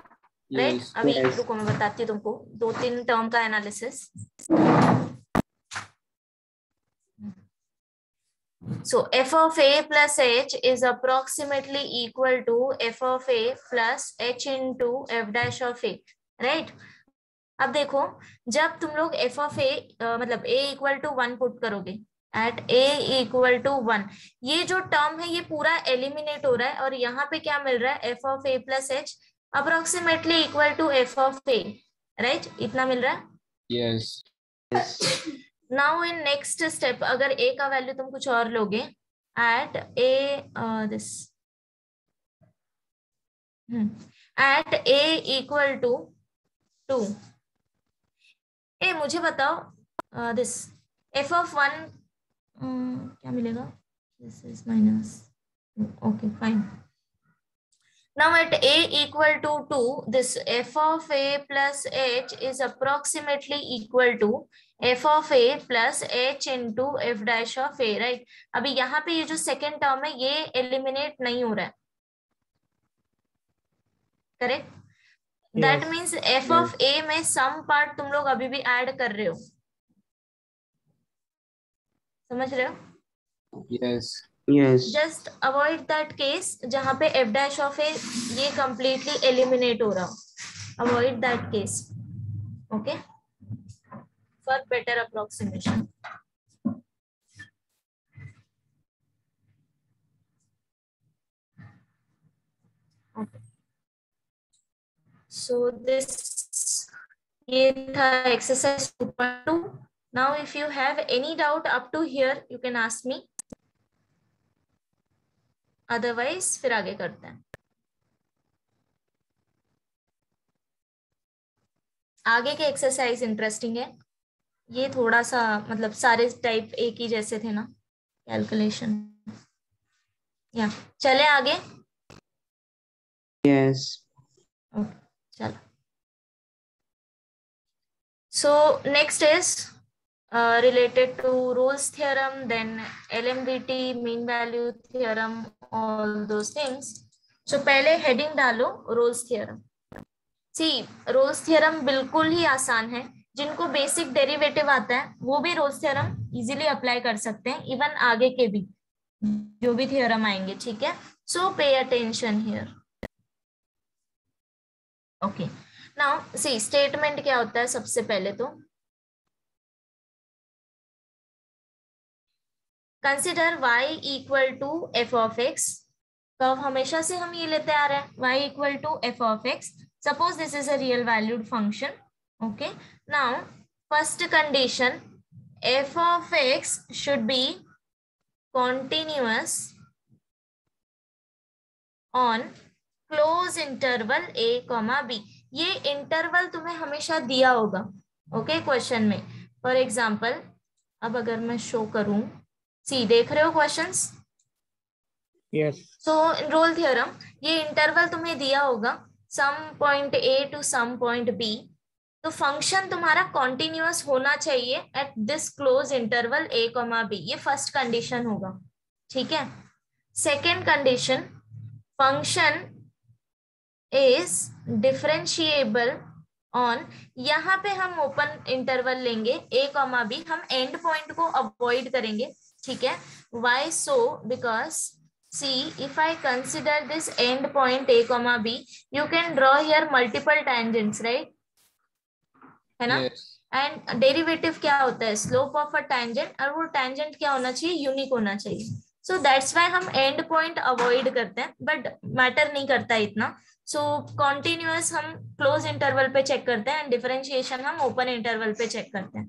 S1: राइट. अभी रुको मैं बताती हूँ तुमको 2-3 टर्म का analysis. So f of a plus h is approximately equal to f of a plus h into f dash of a, right? अब देखो जब तुम लोग f of a मतलब a equal to 1 पुट करोगे at a equal to 1, ये जो term है ये पूरा एलिमिनेट हो रहा है और यहाँ पे क्या मिल रहा है? f of a plus h approximately equal to f of a, right? इतना मिल रहा है.
S2: Yes.
S1: Now in next step अगर a का वैल्यू तुम कुछ और लोगे at a this at a equal to 2. ए मुझे बताओ दिस f of 1 क्या मिलेगा? This is minus. Okay fine. Now at a equal to 2, this f of a plus h is approximately equal to f of a plus h into f dash of a, right? अभी यहाँ पे ये जो second term है ये eliminate नहीं हो रहा है. Correct. That means f of a में सम पार्ट तुम लोग अभी भी ऐड कर रहे हो. समझ रहे हो?
S2: Yes.
S3: Yes.
S1: Just avoid that case जहां पे f dash of a ये कंप्लीटली एलिमिनेट हो रहा हो. Avoid that case. Okay for better approximation. So this ये था exercise 2.2. Now if you have any doubt up to here you can ask me. Otherwise फिर आगे करते हैं. आगे के एक्सरसाइज इंटरेस्टिंग है. ये थोड़ा सा मतलब सारे टाइप एक ही जैसे थे ना कैलकुलेशन. या चले आगे.
S3: Yes.
S1: ओके चलो. So next is related to Rolle's theorem, then LMVT, mean value theorem, all those things. So पहले heading डालो Rolle's theorem. See, Rolle's theorem बिल्कुल ही आसान है. जिनको बेसिक डेरिवेटिव आता है वो भी रोल्स थ्योरम इजीली अप्लाई कर सकते हैं, इवन आगे के भी जो भी थ्योरम आएंगे, ठीक है। So pay attention here. Okay, now see statement क्या होता है। सबसे पहले तो consider y equal to f of x. तो हमेशा से हम ये लेते आ रहे हैं y equal to f of x. Suppose this is a real valued function. Okay, now first condition, f of x should be continuous on close interval a comma b। ये interval तुम्हें हमेशा दिया होगा, ओके, क्वेश्चन में। For example अब अगर मैं show करूं, सी देख रहे हो questions?
S2: Yes.
S1: So Rolle theorem, ये इंटरवल तुम्हें दिया होगा some point a to some point b। तो फंक्शन तुम्हारा कॉन्टिन्यूअस होना चाहिए at this close interval a comma b। ये फर्स्ट कंडीशन होगा, ठीक है। Second condition, function is differentiable on, यहाँ पे हम ओपन इंटरवल लेंगे a कॉमा b, हम एंड पॉइंट को अवॉइड करेंगे, ठीक है। why so? because see, if I consider this end point a comma b, you can draw here multiple tangents, right? है ना? एंड डेरिवेटिव क्या होता है? स्लोप ऑफ अ टेंजेंट, और वो टेंजेंट क्या होना चाहिए? यूनिक होना चाहिए। सो दैट्स व्हाई हम एंड पॉइंट अवॉइड करते हैं, बट मैटर नहीं करता इतना। सो कॉन्टिन्यूअस हम क्लोज इंटरवल पे चेक करते हैं एंड डिफरेंशिएशन हम ओपन इंटरवल पे चेक करते हैं,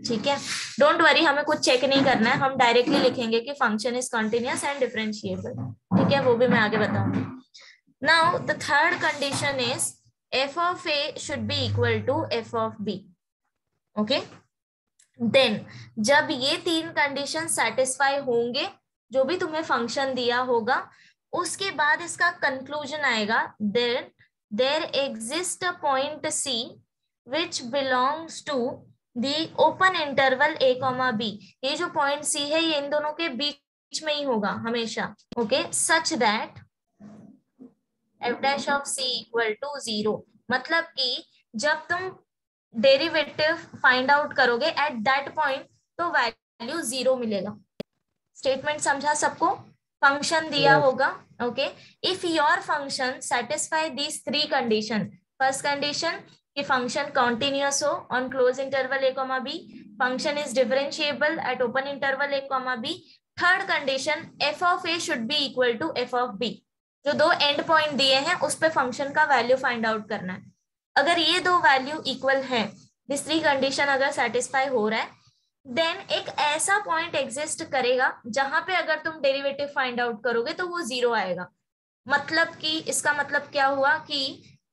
S1: ठीक है। डोंट वरी, हमें कुछ चेक नहीं करना है, हम डायरेक्टली लिखेंगे कि function is continuous and differentiable, ठीक है। वो भी मैं आगे बताऊंगी। Now the third condition is f of a should be equal to f of b, okay. Then जब ये तीन कंडीशन सेटिस्फाई होंगे, जो भी तुम्हें फंक्शन दिया होगा, उसके बाद इसका कंक्लूजन आएगा, then there exist a point c which belongs to the open interval a comma b। ये जो पॉइंट c है ये इन दोनों के बीच में ही होगा हमेशा, okay. such that f dash of c equal to 0, मतलब कि जब तुम डेरिवेटिव फाइंड आउट करोगे एट दैट पॉइंट तो वैल्यू 0 मिलेगा। स्टेटमेंट समझा सबको? फंक्शन दिया होगा, okay. If your function satisfy these three condition, first condition कि फंक्शन कॉन्टिन्यूअस हो on close interval a comma b, function is differentiable at open interval a comma b, third condition f of a should be equal to f of b। जो दो and point दिए हैं उस पे function का value find out करना है। अगर ये दो वैल्यू इक्वल है, दिस थ्री कंडीशन अगर सेटिस्फाई हो रहा है, देन एक ऐसा पॉइंट एग्जिस्ट करेगा जहां पे अगर तुम डेरिवेटिव फाइंड आउट करोगे तो वो 0 आएगा। मतलब कि इसका मतलब क्या हुआ कि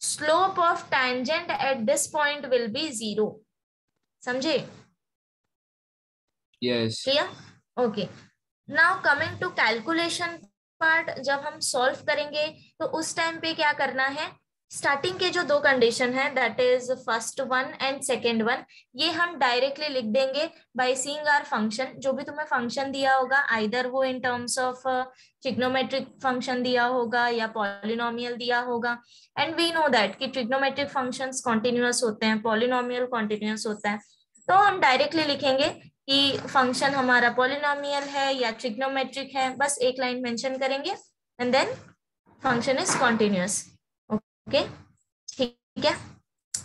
S1: slope of tangent at this point will be 0। समझे?
S2: Yes.
S1: Clear? Okay, now coming to calculation part, जब हम सॉल्व करेंगे तो उस टाइम पे क्या करना है? स्टार्टिंग के जो दो कंडीशन है, that is first one and second one, ये हम डायरेक्टली लिख देंगे बाय सीइंग आवर फंक्शन। जो भी तुम्हें फंक्शन दिया होगा, आइदर वो इन टर्म्स ऑफ ट्रिग्नोमेट्रिक फंक्शन दिया होगा या पॉलिनोमियल दिया होगा। एंड वी नो दैट कि ट्रिग्नोमेट्रिक फंक्शंस कॉन्टिन्यूअस होते हैं, पॉलिनोमियल कॉन्टिन्यूअस होता है। तो हम डायरेक्टली लिखेंगे कि फंक्शन हमारा पॉलिनोमियल है या ट्रिग्नोमेट्रिक है, बस एक लाइन मेंशन करेंगे and then function is continuous, okay, ठीक है,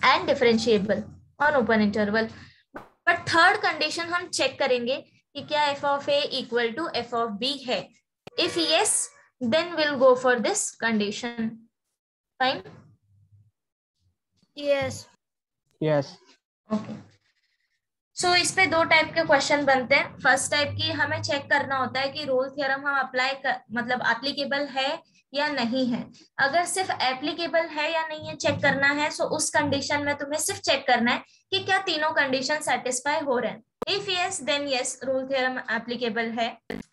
S1: and differentiable on open interval. But third condition हम चेक करेंगे कि क्या f of a equal to f of b है। If yes, then we'll go for this condition. Fine?
S4: Yes.
S7: Yes.
S1: Okay. सो इस पे दो टाइप के क्वेश्चन बनते हैं। फर्स्ट टाइप की हमें चेक करना होता है कि रोल थ्योरम हम अप्लाई मतलब एप्लीकेबल है या नहीं है। अगर सिर्फ एप्लीकेबल है या नहीं है चेक करना है, सो उस कंडीशन में तुम्हें सिर्फ चेक करना है कि क्या तीनों कंडीशन सेटिस्फाई हो रहे हैं। If yes then yes, Rolle theorem applicable है,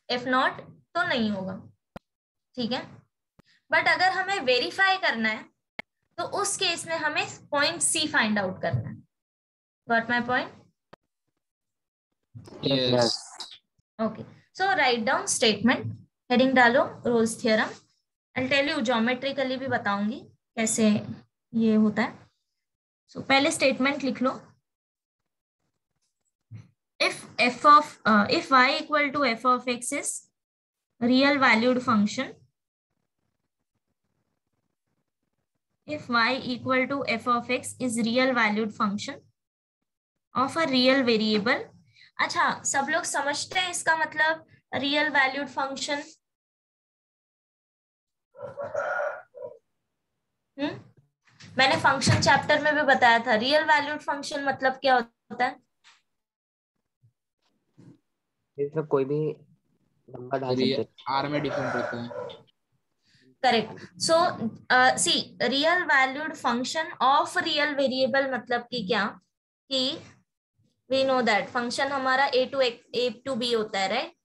S1: इफ नॉट तो नहीं होगा, ठीक है। बट अगर हमें वेरीफाई करना है तो उस केस में हमें पॉइंट सी फाइंड आउट करना है। Got my point?
S2: Yes.
S1: Okay, so write down statement, heading डालो Rolle's theorem. I'll tell you geometrically भी बताऊंगी कैसे ये होता है। So पहले स्टेटमेंट लिख लो, if y equal to f of x is real valued function, if y equal to f of x is real valued function of a real variable. अच्छा, सब लोग समझते हैं इसका मतलब रियल वैल्यूड फंक्शन? मैंने फंक्शन चैप्टर में भी बताया था रियल वैल्यूड फंक्शन मतलब क्या होता है।
S5: इसमें कोई भी नंबर डाल सकते हैं,
S2: आर में डिफरेंट होता है।
S1: Correct. So see real valued function of real variable मतलब कि क्या, कि वी नो दैट फंक्शन हमारा a to b होता है, राइट।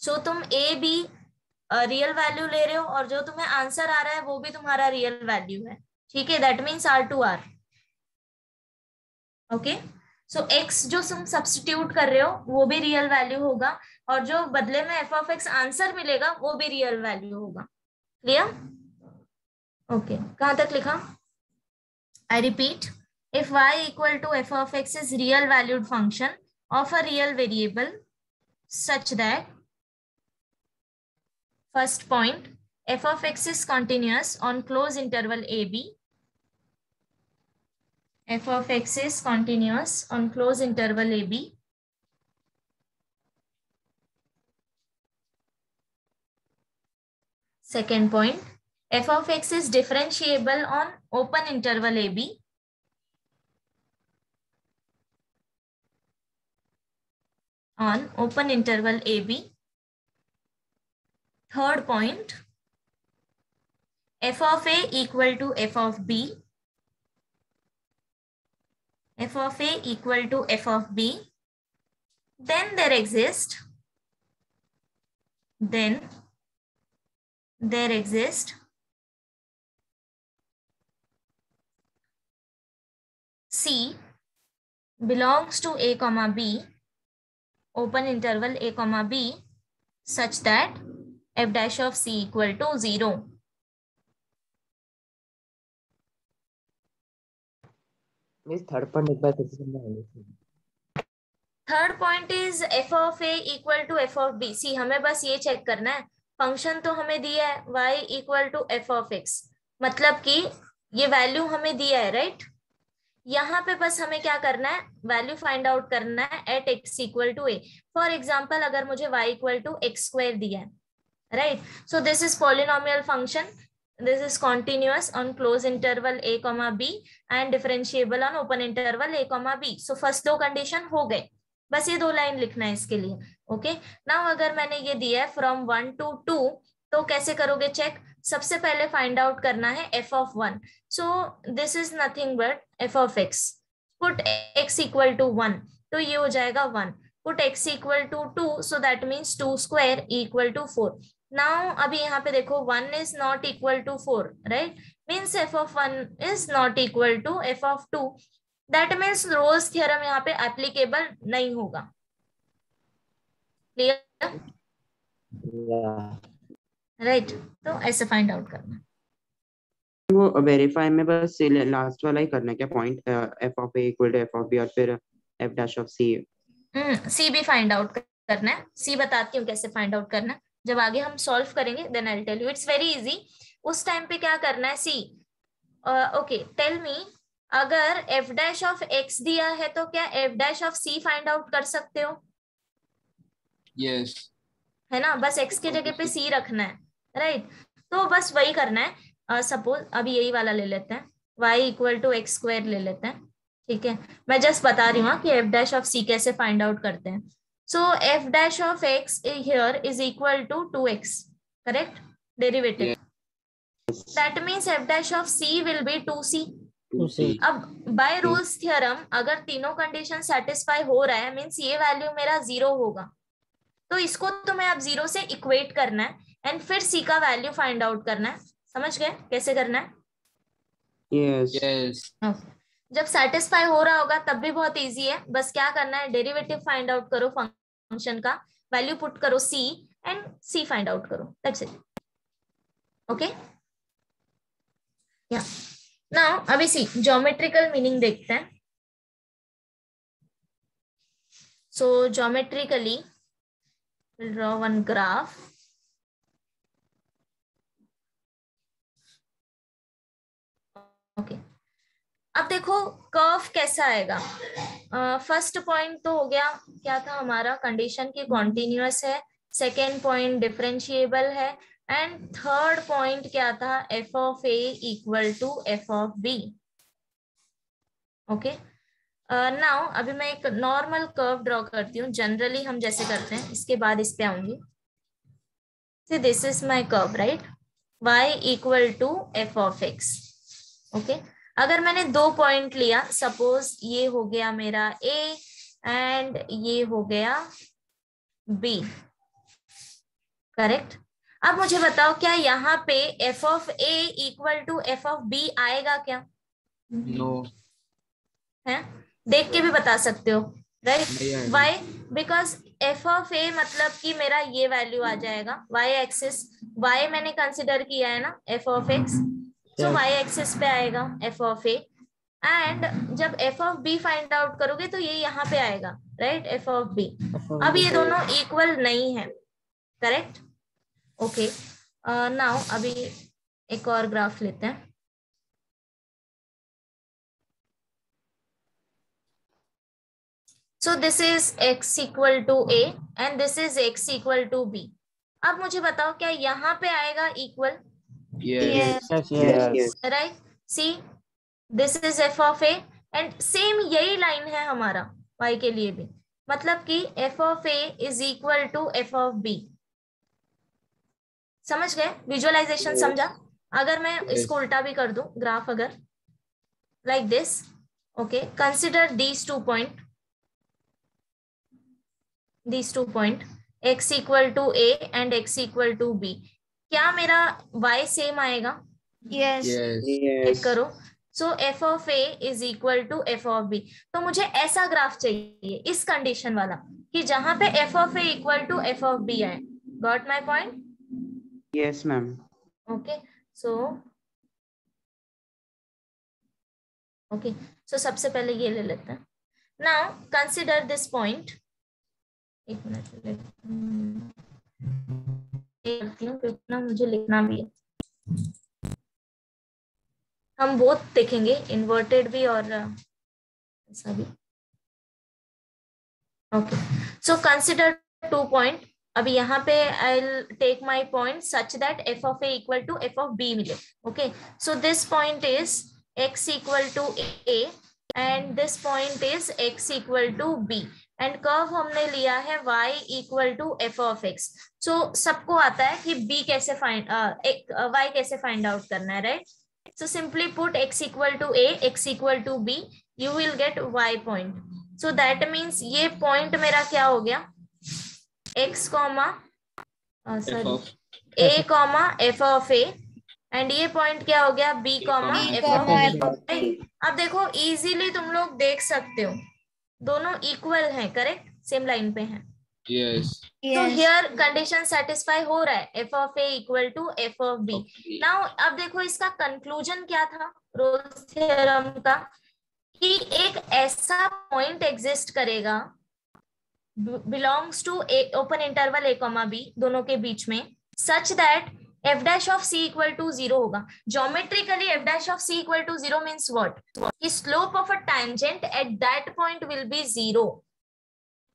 S1: सो तुम a b रियल वैल्यू ले रहे हो और जो तुम्हें आंसर आ रहा है वो भी तुम्हारा रियल वैल्यू है, ठीक है। That means r to r, okay. So x जो तुम सब्स्टिट्यूट कर रहे हो वो भी रियल वैल्यू होगा और जो बदले में f of x आंसर मिलेगा वो भी रियल वैल्यू होगा। क्लियर? ओके, कहां तक लिखा? I repeat, if y equal to f of x is real valued function of a real variable such that, first point, f of x is continuous on closed interval ab, f of x is continuous on closed interval ab, second point, f of x is differentiable on open interval ab, on open interval AB. Third point, f of a equal to f of b, f of a equal to f of b, then there exists c belongs to a comma b, open interval a comma b, such that f dash of c equal to 0.
S5: Means third point एक बार फिर से समझाएंगे।
S1: Third point is f of a equal to f of b. सी हमें बस ये check करना है, function तो हमें दिया है y equal to f of x, मतलब कि ये वैल्यू हमें दिया है, राइट। यहाँ पे बस हमें क्या करना है, वैल्यू फाइंड आउट करना है at x equal to a। For example अगर मुझे y equal to x square दिया है, right, so this is polynomial function, this is continuous on closed interval a comma b and differentiable on open interval a comma b. so first दो condition हो गए, बस ये दो line लिखना है इसके लिए, ओके। नाउ अगर मैंने ये दिया है फ्रॉम 1 to 2, तो कैसे करोगे चेक? सबसे पहले फाइंड आउट करना है f of 1, so this is nothing but f of x, put x equal to 1, तो ये हो जाएगा 1, put x equal to 2, so that means 2 square equal to 4। Now अभी यहाँ पे देखो 1 is not equal to 4, right, means f of 1 is not equal to f of 2, that means Rolle's theorem यहाँ पे एप्लीकेबल नहीं होगा। क्लियर? राइट, तो ऐसे फाइंड आउट करना।
S3: वो वेरीफाई में बस लास्ट वाला ही करना है क्या, point f of a equal to f of b और फिर f dash of c?
S1: c भी फाइंड आउट करना है, c बताती हूँ कैसे फाइंड आउट करना है, जब आगे हम सॉल्व करेंगे then I will tell you, it's very easy. उस टाइम पे क्या करना है, सी ओके टेल मी, अगर f डैश ऑफ x दिया है तो क्या f dash of c find out कर सकते हो?
S2: यस,
S1: है ना, बस x के जगह पे c रखना है, राइट, तो बस वही करना है। सपोज अभी यही वाला ले लेते हैं, y equal to x square ले लेते हैं, ठीक है। मैं जस्ट बता रही हूँ कि f डैश ऑफ c कैसे फाइंड आउट करते हैं। So f dash of x here is equal to 2x, correct? Derivative.
S2: yes.
S1: That means f dash of c will be 2c.
S2: 2c.
S1: अब by rules theorem अगर तीनों condition satisfy हो रहा है means ये value मेरा 0 होगा, तो इसको तुम्हें अब 0 से इक्वेट करना है एंड फिर c का वैल्यू फाइंड आउट करना है। समझ गए कैसे करना है?
S3: Yes.
S2: Yes.
S1: Okay. जब सेटिस्फाई हो रहा होगा तब भी बहुत इजी है, बस क्या करना है, डेरिवेटिव फाइंड आउट करो फंक्शन का, वैल्यू पुट करो c and c find out करो, दैट्स इट, ओके। या नाउ अभी सी ज्योमेट्रिकल मीनिंग देखते हैं। So geometrically we'll draw one graph. Okay. अब देखो कर्व कैसा आएगा. फर्स्ट पॉइंट तो हो गया, क्या था हमारा कंडीशन की कॉन्टिन्यूअस है. सेकेंड पॉइंट डिफरेंशिएबल है. एंड थर्ड पॉइंट क्या था, f of a equal to f of b. Okay. Now अभी मैं एक नॉर्मल कर्व ड्रॉ करती हूँ, जनरली हम जैसे करते हैं, इसके बाद इस पे आऊंगी. This is my curve, right. y equal to f of x. Okay. अगर मैंने 2 पॉइंट लिया, सपोज ये हो गया मेरा a एंड ये हो गया b, करेक्ट. अब मुझे बताओ क्या यहाँ पे f of a equal to f of b आएगा क्या?
S2: नो.
S1: है, देख के भी बता सकते हो, right. Why? Because f of a मतलब कि मेरा ये वैल्यू आ जाएगा वाई एक्सिस. वाई मैंने कंसिडर किया है ना एफ ऑफ एक्स, तो वाई एक्सिस पे आएगा एफ ऑफ ए. एंड जब f of b find out करोगे तो ये यहाँ पे आएगा, राइट, एफ ऑफ बी. अब ये दोनों इक्वल नहीं है, करेक्ट. ओके. नाउ अभी एक और ग्राफ लेते हैं. So this is x equal to a and this is x equal to b. अब मुझे बताओ क्या यहाँ पे आएगा equal?
S2: Yes.
S3: Yes.
S1: Right? See, this is f of a and same यही लाइन है हमारा y के लिए भी. मतलब कि f of a is equal to f of b. समझ गए? विजुअलाइजेशन समझा? अगर मैं इसको उल्टा भी कर दूं, ग्राफ अगर like this, okay, consider these 2 point. These 2 point x equal to a and x equal to b. क्या मेरा y सेम आएगा?
S4: Yes.
S3: Yes.
S1: करो. So f of a is equal to f of b. तो मुझे ऐसा graph चाहिए इस condition वाला कि जहां पे f of a equal to f of b आए. Got my point?
S3: Yes, ma'am.
S1: Okay. So सबसे पहले ये ले लेते हैं. Now consider this point. एक मिनट करती हूँ क्योंकि ना मुझे लिखना भी है. हम बोथ देखेंगे, इन्वर्टेड भी और ऐसा भी. ओके. So consider 2 point. अभी यहाँ पे I will take my point such that f of a equal to f of b मिले. Okay. So this point is x equal to a and this point is x equal to b. And curve हमने लिया है y equal to f of x. So सबको आता है कि b कैसे y कैसे फाइंड आउट करना है, right. So simply put x equal to a, x equal to b, you will get y point. So that means ये point मेरा क्या हो गया, x comma sorry a comma f of a and ये point क्या हो गया b comma f of b. अब देखो इजीली तुम लोग देख सकते हो दोनों इक्वल हैं, करेक्ट, सेम लाइन पे हैं.
S2: Yes.
S1: तो हियर कंडीशन सेटिस्फाई हो रहा है, f of a equal to f of b. Now अब देखो इसका कंक्लूजन क्या था रोल्स थ्योरम का, कि एक ऐसा पॉइंट एग्जिस्ट करेगा belongs to open interval a comma b दोनों के बीच में, such that f dash of c equal to 0 होगा. Geometrically f dash of c equal to 0 means what? कि slope of a tangent at that point will be 0.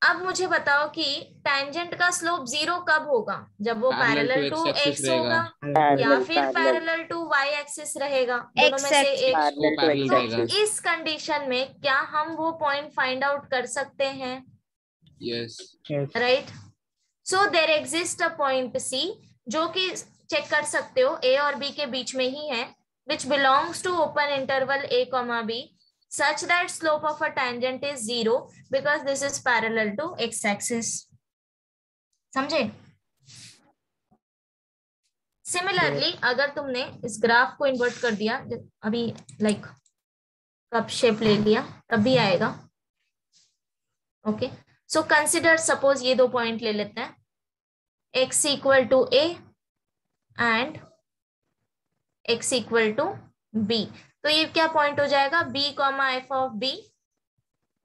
S1: अब मुझे बताओ कि tangent का slope 0 कब होगा, जब वो parallel to x होगा या फिर parallel to y axis रहेगा, दोनों में से एक. तो इस कंडीशन में क्या हम वो पॉइंट फाइंड आउट कर सकते हैं?
S2: Yes.
S1: Right. So there exist a point c जो कि चेक कर सकते हो a और b के बीच में ही है, which belongs to open interval a comma b, such that slope of a tangent is 0 because this is parallel to x axis. समझे? सिमिलरली अगर तुमने इस ग्राफ को इन्वर्ट कर दिया, अभी लाइक कप शेप ले लिया, तब भी आएगा. ओके. सो कंसिडर सपोज ये 2 पॉइंट ले लेते हैं, x equal to a and x equal to b. तो ये क्या पॉइंट हो जाएगा, b comma f of b,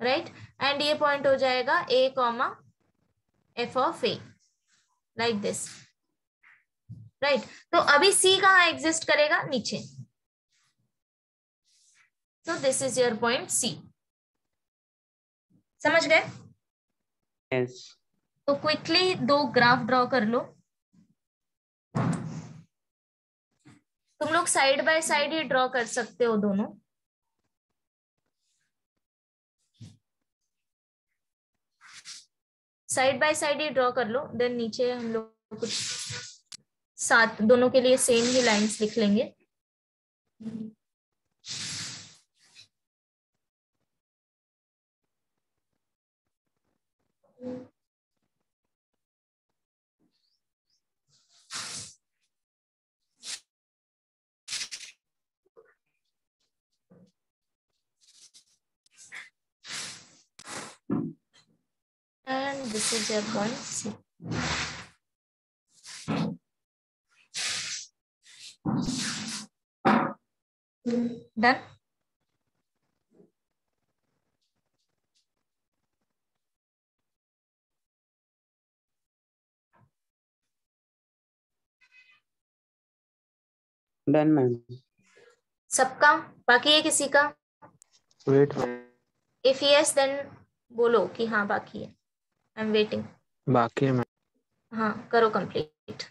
S1: right, and ये पॉइंट हो जाएगा a comma f of a, like this, right. तो अभी c कहाँ एग्जिस्ट करेगा? नीचे। So this is your point C. समझ गए?
S3: Yes.
S1: तो क्विकली 2 ग्राफ ड्रॉ कर लो। तुम लोग side by side he draw कर सकते हो दोनों। Side by side he draw कर लो, देन नीचे हम लोग कुछ साथ दोनों के लिए सेम ही लाइंस लिख लेंगे। And this is your point C. Done?
S3: Done, ma'am.
S1: सबका? बाकी है किसी का?
S7: Wait.
S1: If yes, then बोलो कि हाँ बाकी है। I'm waiting.
S7: बाकी है मैम।
S1: हाँ करो कंप्लीट।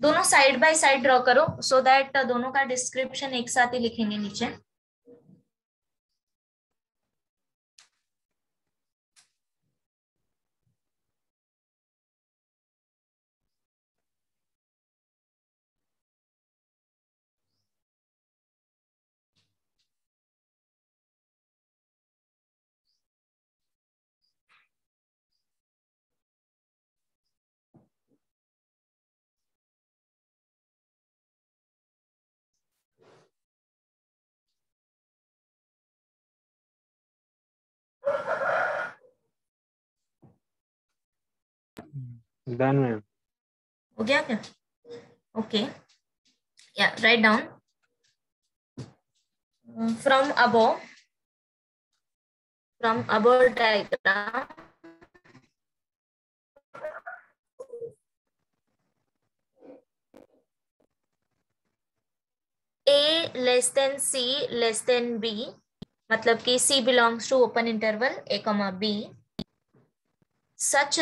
S1: दोनों साइड बाय साइड ड्रॉ करो, सो दैट दोनों का डिस्क्रिप्शन एक साथ ही लिखेंगे नीचे।
S7: Done, ma'am.
S1: हो गया क्या? ओके, या write down from above diagram A less than C less than B, मतलब कि C belongs to open interval A comma B, such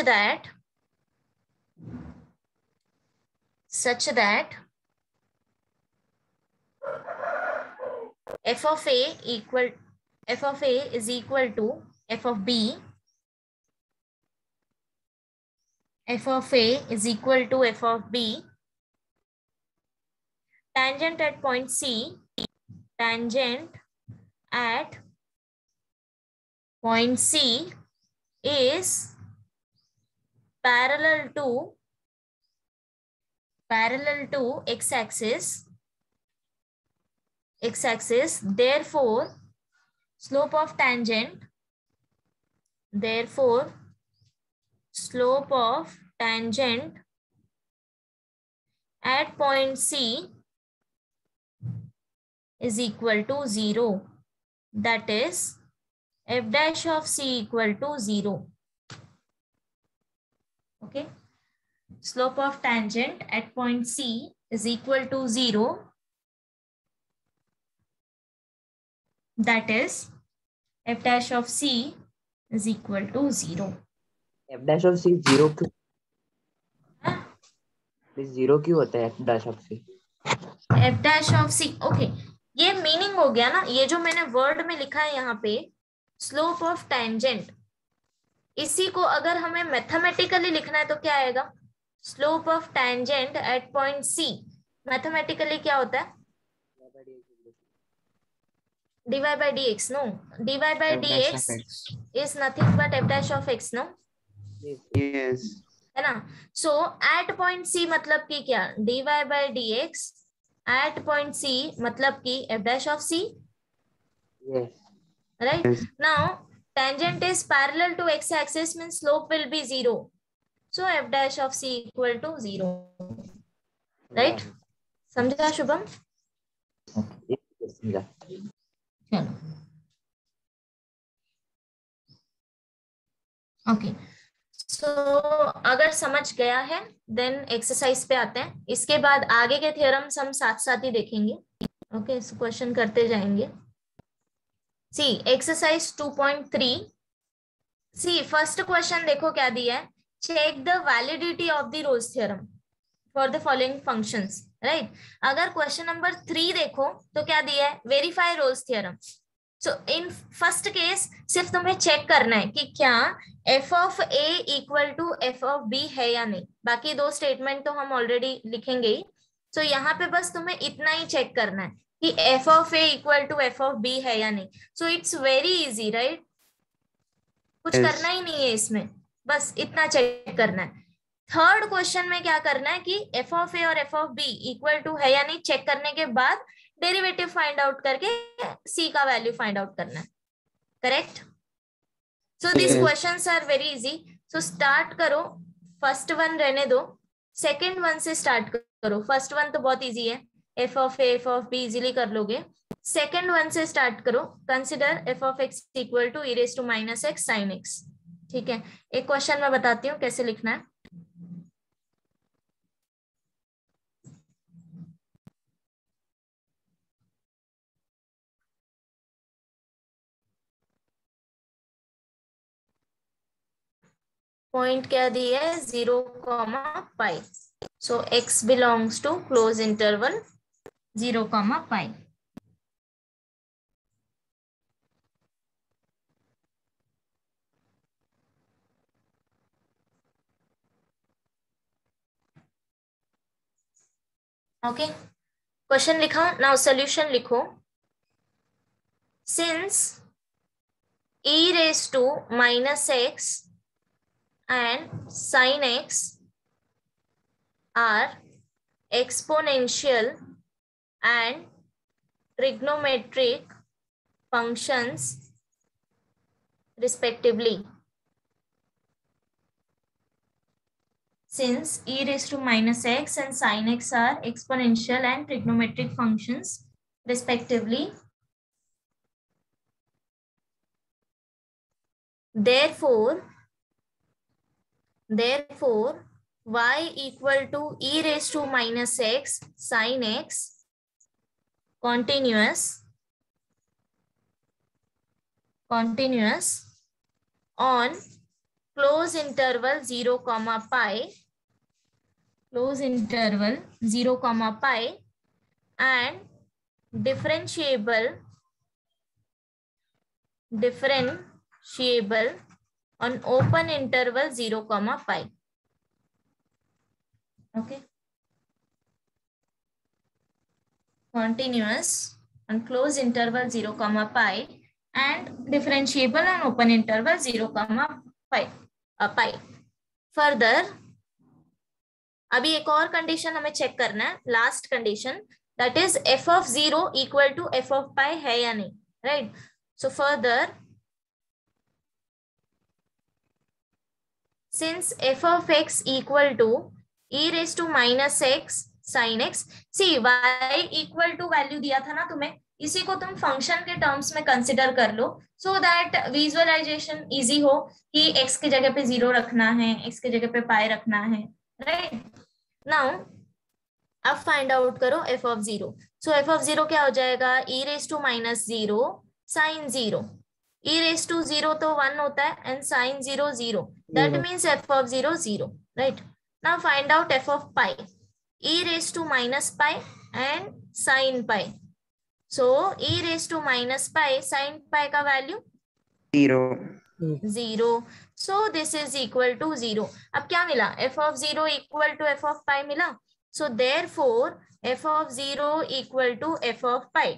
S1: that f of A is equal to f of B, f of A is equal to f of B, tangent at point C, tangent at point C is parallel to x-axis, therefore slope of tangent at point C is equal to 0, that is f dash of C equal to 0. Okay, slope of tangent at point C is equal to 0, that is f dash of C is equal to 0.
S5: f dash of c 0 क्यों? 0 क्यों होता है f dash of c?
S1: f dash of C, okay, ये meaning हो गया ना। ये जो मैंने वर्ड में लिखा है यहाँ पे स्लोप ऑफ टैंजेंट, इसी को अगर हमें मैथमेटिकली लिखना है तो क्या आएगा? Slope of tangent at point C mathematically क्या होता है? dy by dx, no, dy by dx is nothing but f dash of x, no?
S3: Yes.
S1: है ना? सो एट पॉइंट C मतलब कि क्या? dy by dx at point C मतलब कि f dash of C,
S5: Yes.
S1: right?
S3: Yes.
S1: Now tangent is parallel to x-axis means slope will be 0, so f dash of C equal to 0, right? समझा Shubham?
S5: Yes, समझा।
S1: चलो okay, so अगर समझ गया है then exercise पे आते हैं। इसके बाद आगे के थ्योरम्स हम साथ साथ ही देखेंगे। ओके, सो क्वेश्चन करते जाएंगे। See exercise 2.3। See first question देखो क्या दिया है, check the validity of the Rolle's theorem for the following functions, right. अगर क्वेश्चन नंबर 3 देखो तो क्या दिया है, verify Rolle's theorem. So in first case सिर्फ तुम्हें चेक करना है कि क्या f of a equal to f of b है या नहीं। बाकी दो स्टेटमेंट तो हम ऑलरेडी लिखेंगे ही। सो यहाँ पे बस तुम्हें इतना ही चेक करना है कि f of a equal to f of b है या नहीं। So it's very easy, right. कुछ
S3: Yes.
S1: करना ही नहीं है इसमें, बस इतना चेक करना है। थर्ड क्वेश्चन में क्या करना है कि एफ ऑफ ए और f of b equal to है या नहीं चेक करने के बाद डेरिवेटिव फाइंड आउट करके सी का वैल्यू फाइंड आउट करना है, correct. So this questions are very easy. सो स्टार्ट करो, फर्स्ट वन रहने दो, सेकेंड वन से स्टार्ट करो। फर्स्ट वन तो बहुत इजी है, f of a f of b easily कर लोगे। सेकेंड वन से स्टार्ट करो, consider f of x equal to e raise to minus x sine x. ठीक है, एक क्वेश्चन मैं बताती हूँ कैसे लिखना है। पॉइंट क्या दिया है, 0, so x belongs to close interval 0, okay. Question लिखा, नाउ सोल्यूशन लिखो। Since e raise to minus x and sin x are exponential and trigonometric functions respectively. Since e raised to minus x and sin x are exponential and trigonometric functions respectively, therefore y equal to e raised to minus x sin x continuous on close interval 0, close interval 0, and differentiable on open interval 0, okay. Continuous on close interval 0, and differentiable on open interval 0, pi. Further, अभी एक और condition हमें check करना है, last condition, that is f of 0 equal to f of pi है या नहीं, right. So further, since f of x equal to e raised to minus x sin x, see y equal to value दिया था ना तुम्हें, इसी को तुम फंक्शन के टर्म्स में कंसिडर कर लो, सो दैट विजुअलाइजेशन इजी हो कि x की जगह पे 0 रखना है, x की जगह पे पाई रखना है, राइट। नाउ अब फाइंड आउट करो f of 0। So f of 0 क्या हो जाएगा, e raised to minus 0 sin 0, e raised to 0 तो 1 होता है, and sin 0 0, that means f of 0 0, right। now find out f of pi, e raised to minus pi and sin pi, so e raised to minus pi sin pi का value 0, so this is equal to 0। अब क्या मिला, f of 0 equal to f of pi मिला, so therefore f of 0 equal to f of pi।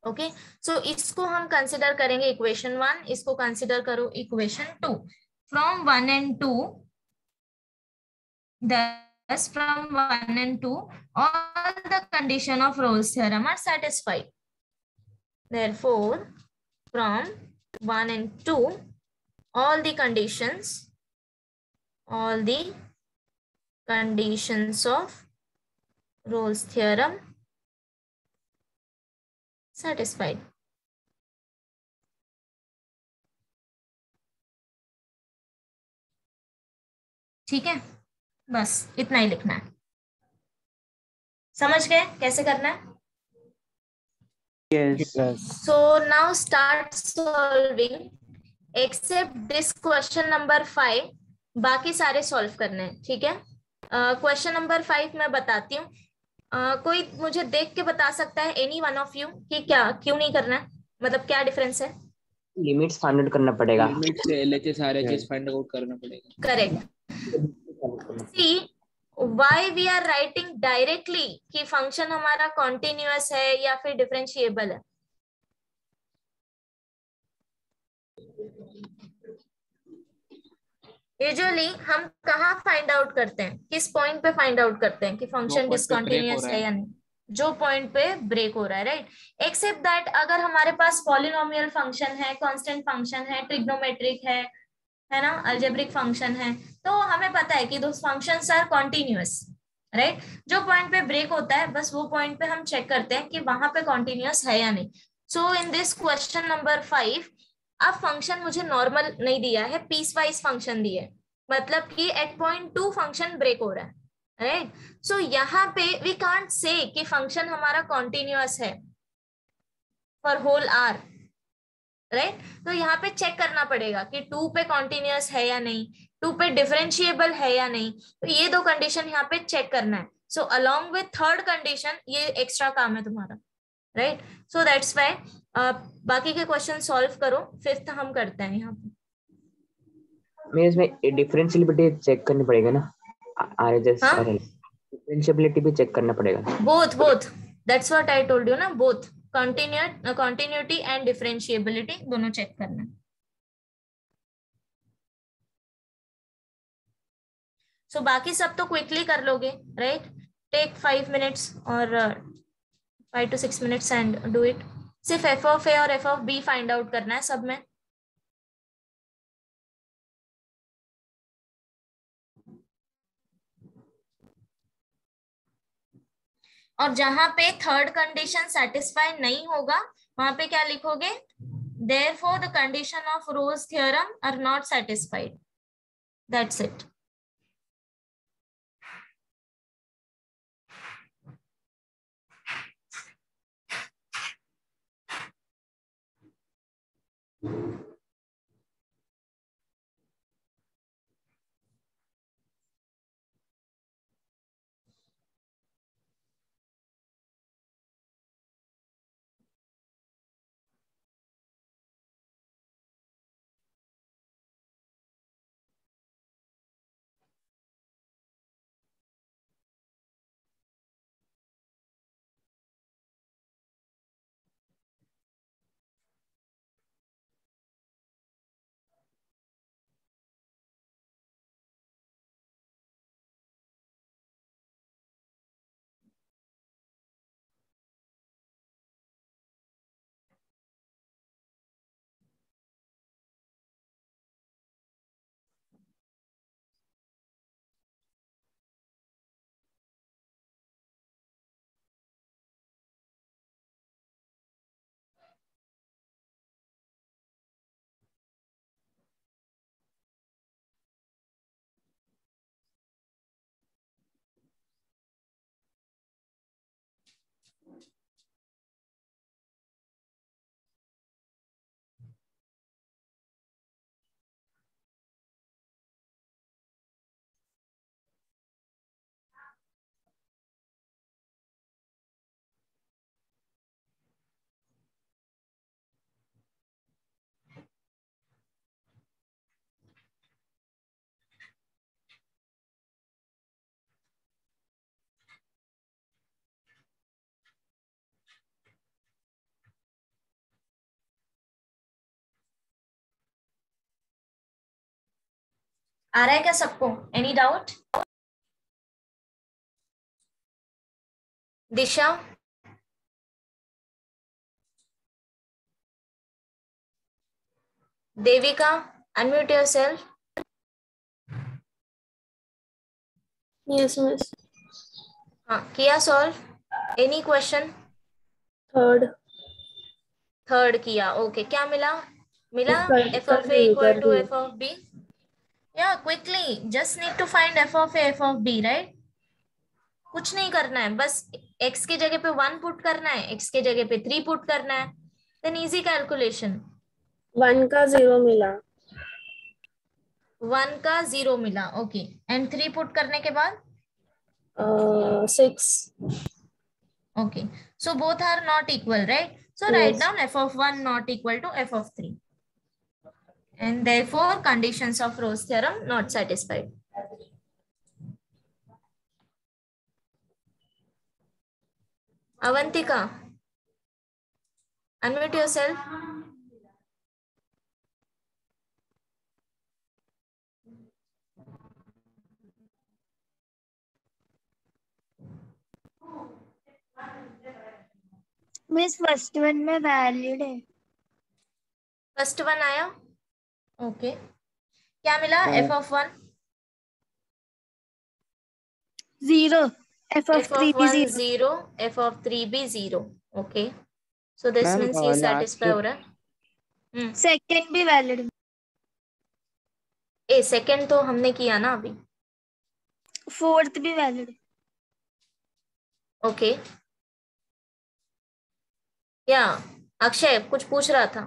S1: Okay, so इसको हम consider करेंगे equation 1, इसको consider करो equation 2। From 1 and 2, thus from 1 and 2 all the condition of Rolle's theorem are satisfied, therefore from 1 and 2 all the conditions of Rolle's theorem satisfied। ठीक है, बस इतना ही लिखना है। समझ गए कैसे करना है?
S3: Yes.
S1: So now start solving except this question number 5, बाकी सारे सॉल्व करने हैं। ठीक है, क्वेश्चन नंबर 5 मैं बताती हूँ। कोई मुझे देख के बता सकता है, एनी वन ऑफ यू, कि क्या क्यों नहीं करना है, मतलब क्या डिफरेंस है?
S5: लिमिट्स फाइंड आउट करना पड़ेगा।
S2: लिमिट से एलएचएस आरएचएस फाइंड आउट करना पड़ेगा।
S1: Correct. See why we are writing directly कि फंक्शन हमारा कॉन्टिन्यूअस है या फिर डिफरेंशिएबल है? यूजुअली हम कहाँ फाइंड आउट करते हैं, किस पॉइंट पे फाइंड आउट करते हैं कि फंक्शन डिसकंटिन्यूअस है या नहीं? जो पॉइंट पे ब्रेक हो रहा है, राइट। एक्सेप्ट दैट अगर हमारे पास पॉलिनोमियल फंक्शन है, कांस्टेंट फंक्शन है, ट्रिग्नोमेट्रिक है ना, अलजेब्रिक फंक्शन है, तो हमें पता है कि दोस फंक्शंस आर कॉन्टिन्यूअस, राइट। जो पॉइंट पे ब्रेक होता है बस वो पॉइंट पे हम चेक करते हैं कि वहां पे कॉन्टिन्यूअस है या नहीं। सो इन दिस क्वेश्चन नंबर 5 अब फंक्शन मुझे नॉर्मल नहीं दिया है, पीस वाइज फंक्शन दिया है, मतलब कि एट पॉइंट 2 फंक्शन ब्रेक हो रहा है, राइट। सो यहाँ पे वी कांट से कि फंक्शन हमारा कॉन्टिन्यूअस है फॉर होल आर, राइट। तो यहाँ पे चेक करना पड़ेगा कि 2 पे कॉन्टिन्यूअस है या नहीं, 2 पे डिफरेंशिएबल है या नहीं, तो ये दो कंडीशन यहाँ पे चेक करना है। So along with third condition ये एक्स्ट्रा काम है तुम्हारा, राइट। सो दैट्स व्हाई बाकी के क्वेश्चन सॉल्व करो, फिफ्थ हम करते हैं यहाँ पे।
S5: मैं इसमें डिफरेंशिएबिलिटी चेक करनी पड़ेगा ना, आरएचएस और डिफरेंशिएबिलिटी भी चेक करना पड़ेगा।
S1: Both that's what I told you ना, बोथ कंटिन्यूटी एंड डिफरेंशिएबिलिटी दोनों चेक करना है। सो बाकी सब तो क्विकली कर लोगे, राइट। टेक 5 मिनट्स और 5 to 6 minutes and do it. सिर्फ एफ ऑफ ए और f of b find out करना है सब में। और जहां पे थर्ड कंडीशन सेटिस्फाई नहीं होगा वहां पे क्या लिखोगे? Therefore the condition of Roe's theorem are not satisfied. That's it. आ रहा है क्या सबको? Any doubt? Disha, Devika, unmute yourself.
S4: Yes, miss.
S1: हाँ, किया सॉल्व? Any question?
S4: थर्ड
S1: किया, ओके। क्या मिला?
S4: कर
S1: एफ ऑफ ए
S4: रही
S1: इक्वल टू
S4: हूँ।
S1: F of b. या quickly just need to find f of a f of b, right? कुछ नहीं करना है, बस x की जगह पे 1 पुट करना है, x के जगह पे 3 पुट करना है, देन इजी कैलकुलेशन।
S4: 1 का 0 मिला,
S1: 1 का 0 मिला, ओके, एंड 3 पुट करने के बाद
S4: 6.
S1: okay, so both are not equal, right? So
S4: Yes.
S1: write down f of 1 not equal to f of 3, and therefore conditions of Rowe's theorem not satisfied. Avantika, unmute yourself.
S8: Miss first one में valid है।
S1: First one आया, okay, क्या मिला? f of 1
S8: 0, f of
S1: f
S8: 3
S1: of
S8: भी
S1: 1
S8: 0।
S1: 0, f of 3 भी 0, okay, so this
S3: Ma'am,
S1: means ये
S3: last-
S1: satisfy हो रहा है।
S8: सेकंड भी वैलिड,
S1: ए सेकंड तो हमने किया ना अभी,
S8: फोर्थ भी वैलिड।
S1: ओके, या अक्षय कुछ पूछ रहा था?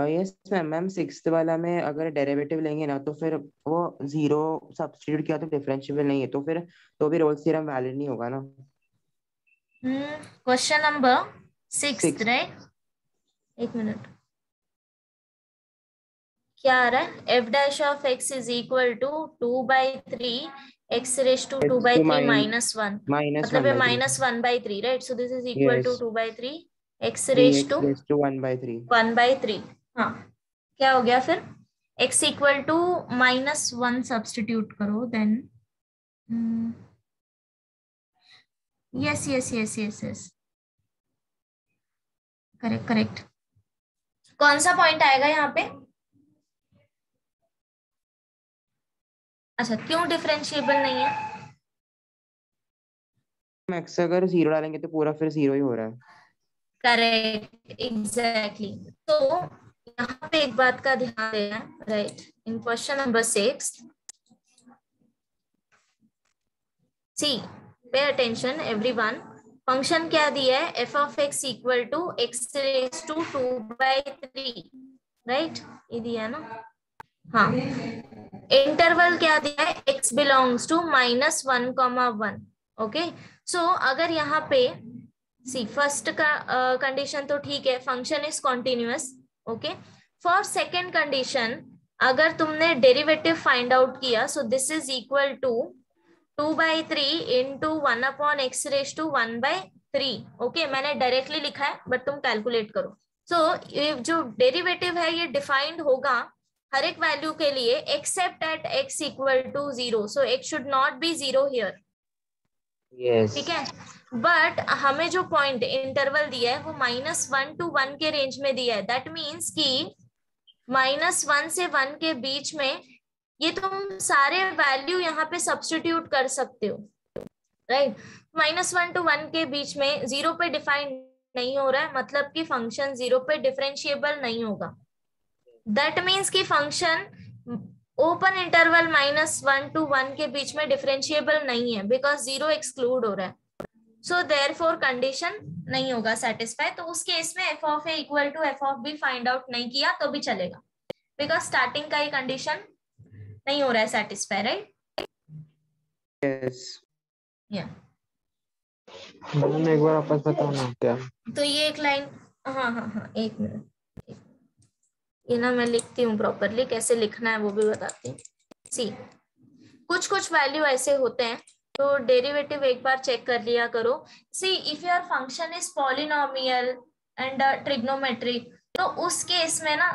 S3: Yes ma'am. मैम सिक्स्थ वाला में अगर डेरिवेटिव लेंगे ना तो फिर वो 0 सब्स्टिट्यूट किया तो डिफरेंशिएबल नहीं है, तो फिर तो भी रोल्स थ्योरम वैलिड नहीं होगा ना।
S1: Question number 6,
S3: Six.
S1: राइट? एक मिनट, क्या आ रहा है? F dash of x is equal to 2/3 x raise to 2/3 minus 1, मतलब ये -1/3, right? So this is equal to 2/3 x raise to 1/3। हाँ, क्या हो गया फिर? x इक्वल टू -1 सब्स्टिट्यूट करो, then yes yes yes yes yes, correct correct. कौन सा पॉइंट आएगा यहाँ पे? अच्छा, क्यों डिफरेंशिएबल नहीं है?
S3: x अगर 0 डालेंगे तो पूरा फिर 0 ही हो रहा है।
S1: Correct, exactly. तो यहाँ पे एक बात का ध्यान देना, right? In question number 6, see, pay attention everyone. Function क्या दिया है? F of x equal to x raise to 2/3, right? ये दिया ना, हाँ। इंटरवल क्या दिया है? x belongs to -1, okay. So अगर यहाँ पे सी फर्स्ट का कंडीशन तो ठीक है, function is continuous, okay. For second condition अगर तुमने डेरिवेटिव फाइंड आउट किया, so this is equal to 2/3 into 1/x raise to 1/3, okay. मैंने डायरेक्टली लिखा है, बट तुम कैलकुलेट करो। सो जो डेरिवेटिव है ये डिफाइंड होगा हर एक वैल्यू के लिए except at x equal to 0, so x should not be 0 here,
S5: Yes.
S1: ठीक है। बट हमें जो पॉइंट इंटरवल दिया है वो -1 to 1 के रेंज में दिया है, दैट मीन्स कि -1 से 1 के बीच में ये तुम सारे वैल्यू यहाँ पे सब्स्टिट्यूट कर सकते हो, राइट? -1 to 1 के बीच में 0 पे डिफाइन नहीं हो रहा है, मतलब कि फंक्शन 0 पे डिफरेंशिएबल नहीं होगा। दैट मीन्स कि फंक्शन ओपन इंटरवल -1 to 1 के बीच में डिफरेंशिएबल नहीं है, बिकॉज 0 एक्सक्लूड हो रहा है। सो देयरफॉर कंडीशन नहीं होगा सेटिस्फाई। तो उस केस में f of a equal to f of b find out नहीं किया तो भी चलेगा, बिकॉज स्टार्टिंग का ही कंडीशन नहीं हो रहा है सेटिस्फाई, राइट?
S3: यस।
S1: या
S7: मैम एक बार वापस बताना क्या?
S1: तो ये एक लाइन, हाँ हाँ हाँ, एक मिनट, ये ना मैं लिखती हूँ प्रॉपरली, कैसे लिखना है वो भी बताती हूँ। सी, कुछ कुछ वैल्यू ऐसे होते हैं तो डेरिवेटिव एक बार चेक कर लिया करो। See, if your function is polynomial and trigonometric, तो उस केस में ना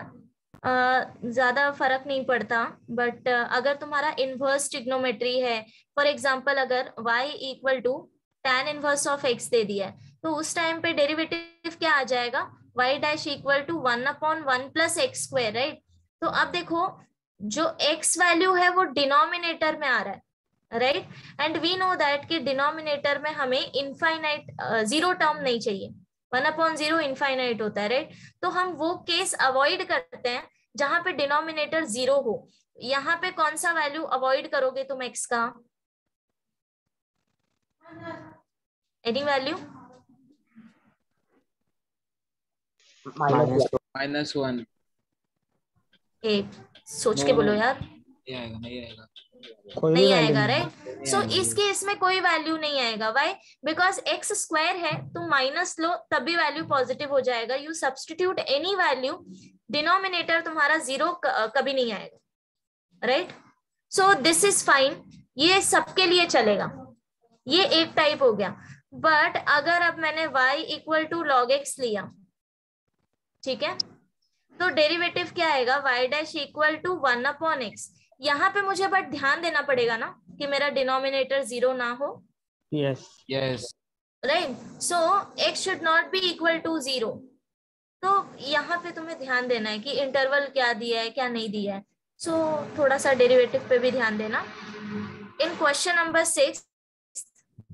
S1: ज्यादा फर्क नहीं पड़ता, बट अगर तुम्हारा इनवर्स ट्रिग्नोमेट्री है, फॉर एग्जांपल अगर y equal to tan inverse of x दे दिया है, तो उस टाइम पे डेरिवेटिव क्या आ जाएगा? y dash equal to 1/1 plus x square, right? तो अब देखो जो x वैल्यू है वो डिनोमिनेटर में आ रहा है, right? And we know that कि डिनोमिनेटर में हमें इनफाइनाइट 0 टर्म नहीं चाहिए, 1/0 इनफाइनाइट होता है, राइट? तो हम वो केस अवॉइड करते हैं जहां पे डिनोमिनेटर 0 हो। यहाँ पे कौन सा वैल्यू अवॉइड करोगे तुम x का? Any value?
S2: -1
S1: सोच के बोलो यार।
S2: नहीं आएगा
S7: कोई भी
S1: नहीं
S7: वैल्यू
S1: आएगा,
S7: नहीं है।
S1: राइट? सो इस केस में कोई वैल्यू नहीं आएगा। व्हाई? बिकॉज एक्स स्क्वायर है, तुम माइनस लो तब भी वैल्यू पॉजिटिव हो जाएगा। You substitute any value, denominator तुम्हारा 0 कभी नहीं आएगा, right? So this is fine, ये सबके लिए चलेगा, ये एक टाइप हो गया। बट अगर अब मैंने y equal to log x लिया, ठीक है, तो डेरिवेटिव क्या आएगा? y dash equal to 1/x। यहाँ पे मुझे बट ध्यान देना पड़ेगा ना कि मेरा डिनोमिनेटर 0 ना हो,
S2: yes
S1: right? So x should not be equal to 0। तो यहाँ पे तुम्हें ध्यान देना है कि इंटरवल क्या दिया है क्या नहीं दिया है। सो थोड़ा सा डेरिवेटिव पे भी ध्यान देना। इन क्वेश्चन नंबर 6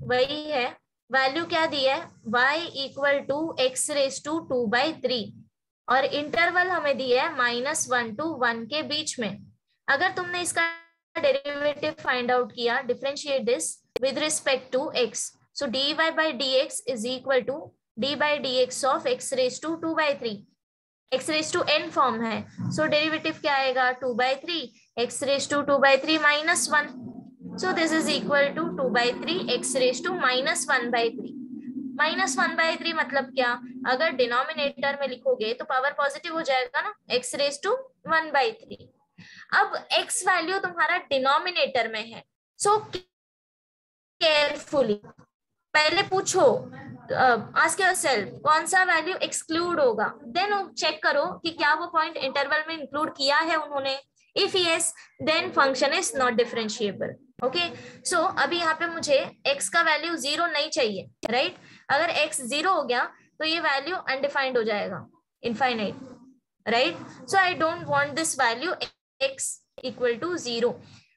S1: वही है, वैल्यू क्या दिया है? y equal to x raise to 2/3 और इंटरवल हमें दिया है -1 to 1 के बीच में। अगर तुमने इसका डेरिवेटिव फाइंड आउट किया, differentiate this with respect to x, so dy by dx is equal to d by dx of x raise to 2/3। x raise to n form है, सो डेरिवेटिव क्या आएगा? 2/3 x raise to 2/3 -1, so this is equal to 2/3 x raised to -1/3। -1/3 मतलब क्या? अगर denominator में लिखोगे तो power positive हो जाएगा ना, x raised to 1/3। अब x वैल्यू तुम्हारा डिनोमिनेटर में है, सो केयरफुली पहले पूछो, आस्क योरसेल्फ कौन सा वैल्यू एक्सक्लूड होगा, देन चेक करो कि क्या वो पॉइंट इंटरवल में इंक्लूड किया है उन्होंने। If yes, then function is not differentiable. Okay, so अभी यहाँ पे मुझे x का वैल्यू 0 नहीं चाहिए, राइट? अगर x 0 हो गया तो ये वैल्यू अनडिफाइंड हो जाएगा, infinite, right? So I don't want this value x equal to 0।